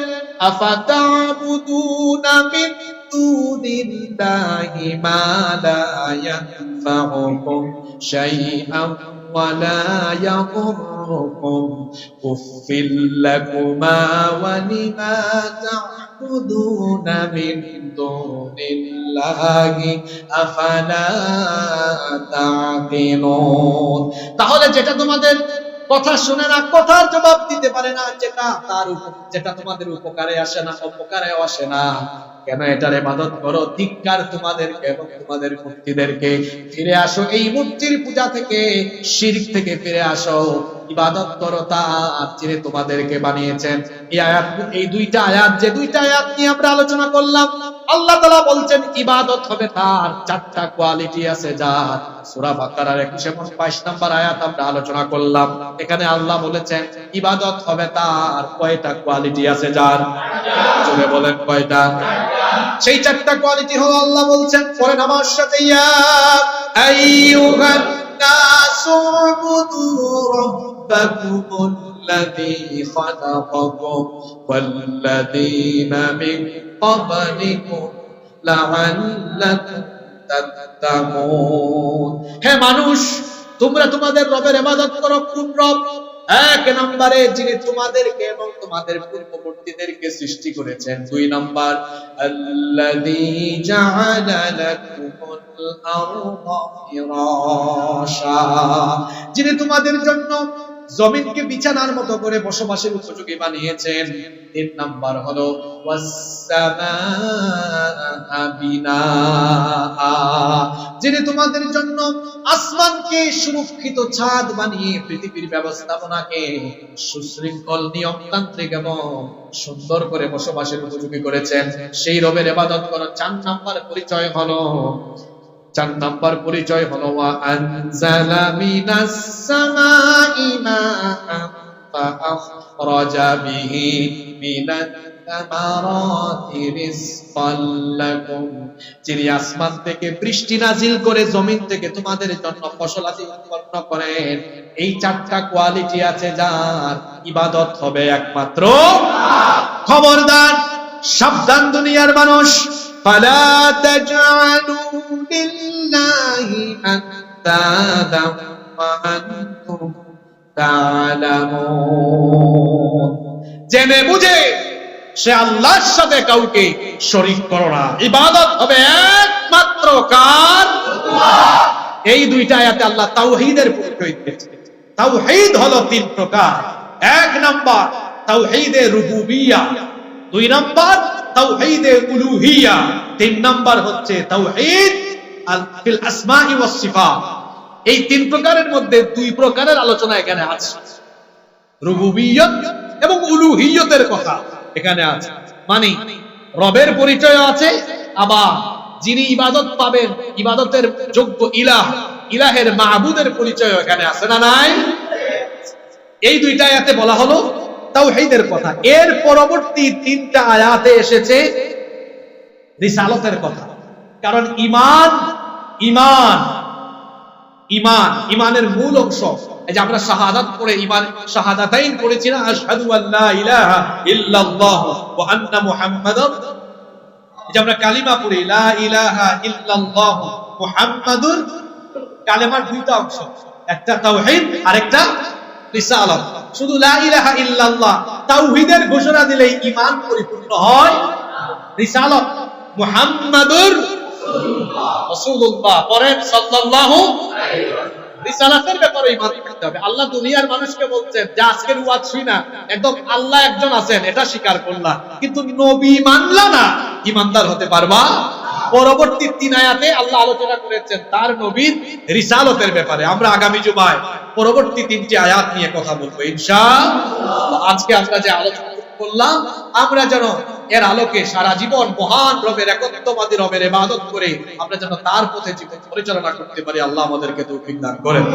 আফাতাবুদুনা মিন দুনিল্লাহি মা লা ইয়ানফাউকুম শাইআন ওয়া লা ইয়াদুররুকুম উফিল লাকুমা ওয়া লিমা তা'বুদুনা মিন দুনিল্লাহি আফালা তা'কিলুন। তাহলে যেটা তোমাদের কথা শুনে না, কথার জবাব দিতে পারে না, যেটা তোমাদের উপকারে আসে না, অপকারে আসে না, কেন এটার ইবাদত করো? ধিক্কার তোমাদেরকে এবং তোমাদের মূর্তিদেরকে। ফিরে আসো এই মূর্তির পূজা থেকে, শিরক থেকে ফিরে আসো, ইবাদত করো তার যিনি তোমাদেরকে বানিয়েছেন। এই দুইটা আয়াত, যে দুইটা আয়াত নিয়ে আমরা আলোচনা করলাম, আল্লাহ তাআলা বলছেন ইবাদত হবে তার, চারটা কোয়ালিটি আছে যার। সূরা বাকারার 21 এবং 22 নম্বর আয়াত আমরা আলোচনা করলাম। এখানে আল্লাহ বলেছেন ইবাদত হবে তার, কয়টা কোয়ালিটি আছে যার? জোরে বলেন কয়টা? সেই চারটা কোয়ালিটি হলো, আল্লাহ বলছেন, পড়েন আমার সাথে, ইয়া আইয়ুহান নাসু উবুদু রাব্বাকুমুল্লাযী খালাকাকুম ওয়াল্লাযীনা মিন ক্বাবলিকুম লাআল্লাকুম তাত্তাকুন। হে মানুষ, তোমরা তোমাদের রবের ইবাদত করো। কোন রব? এক নম্বরে যিনি তোমাদেরকে এবং তোমাদের পূর্ববর্তীদেরকে সৃষ্টি করেছেন। দুই নম্বর আল্লাযী জাআলা লাকুমুল আরদা ফিরাশা, যিনি তোমাদের জন্য জমিনকে বিছানার মতো করে বসবাসের উপযোগী বানিয়েছেন। তিন নাম্বার হলো ওয়াস-সামাআ বিনাআ, যিনি তোমাদের জন্য আসমানকে সুরক্ষিত ছাদ বানিয়ে পৃথিবীর ব্যবস্থাপনাকে সুশৃঙ্খল নিয়মতান্ত্রিক এবং সুন্দর করে বসবাসের উপযোগী করেছেন। সেই রবের ইবাদত করো। চার নাম্বার পরিচয় হলো ওয়া আনজালা মিনাস সামাই মাআন ফাআখরাজা বিহি মিনাত তামারাতি রিজকাল লাকুম, যিনি আসমান থেকে বৃষ্টি নাজিল করে জমিন থেকে তোমাদের জন্য ফসলাদি উৎপন্ন করেন। এই চারটা কোয়ালিটি আছে যার ইবাদত হবে একমাত্র খবরদার, সাবধান দুনিয়ার মানুষ, ফালা তাজআলু লিল্লাহি আন্দাদা ওয়া আনতুম তা'লামুন, জেনে বুঝে সে আল্লাহর সাথে কাউকে শরীক করো না। ইবাদত হবে একমাত্র কার? এই দুইটা আয়াতে আল্লাহ তাওহীদের পরিচয় দিয়েছেন। তাওহীদ হলো তিন প্রকার। এক নাম্বার তাওহীদে রুবুবিয়্যাহ, দুই নাম্বার তাওহীদে উলুহিয়্যাহ, তিন নাম্বার হচ্ছে তাওহীদ ফিল আসমাই ওয়াস সিফাত। এই তিন প্রকারের মধ্যে দুই প্রকারের আলোচনা এখানে আছে। রুবুবিয়্যত এবং উলুহিয়্যতের কথা এখানে আছে, মানে রবের পরিচয় আছে, আবার যিনি ইবাদত পাবেন, ইবাদতের যোগ্য ইলাহ, ইলাহের মাহবুদের পরিচয় এখানে আছে না নাই? এই দুইটা আয়াতে বলা হলো তাওহীদের কথা। এর পরবর্তী তিনটা আয়াতে এসেছে রিসালাতের কথা। কারণ ইমানের মূল অংশ, এই যে আমরা শাহাদাত পড়ে ইমান শাহাদাতাইন পড়েছি না, আশহাদু আল্লা ইলাহা ইল্লাল্লাহ ওয়া আন্না মুহাম্মাদার, এই যে আমরা কালিমা পড়ি লা ইলাহা ইল্লাল্লাহ মুহাম্মাদুর, কালেমার দুইটা অংশ, একটা তাওহীদ আর একটা রিসালাত। শুধু লা ইলাহা ইল্লাল্লাহ তাওহীদের ঘোষণা দিলেই ঈমান পরিপূর্ণ হয়। রিসালাত মুহাম্মাদুর রাসূলুল্লাহ পড়েন সাল্লাল্লাহু আলাইহি ওয়াসাল্লাম। রিসালাতের ব্যাপারে ঈমান করতে হবে। আল্লাহ দুনিয়ার মানুষকে বলছেন যে আজকের ওয়াজ শুই না, একদম আল্লাহ একজন আছেন এটা স্বীকার করলা, কিন্তু নবী মানলা না, ঈমানদার হতে পারবা? পরবর্তী তিন আয়াতে আল্লাহ আলোচনা করেছেন তার নবীর রিসালাতের ব্যাপারে। আমরা আগামী জুমায় পরবর্তী তিনটি আয়াত নিয়ে কথা বলবো ইনশাআল্লাহ। আজকে আমরা যে আলোচনা করলাম, আমরা যেন এর আলোকে সারা জীবন মহান রবের একত্ববাদী রবের ইবাদত করে আমরা যেন তার পথে জীবন পরিচালনা করতে পারি। আল্লাহ আমাদেরকে তৌফিক দান করেন।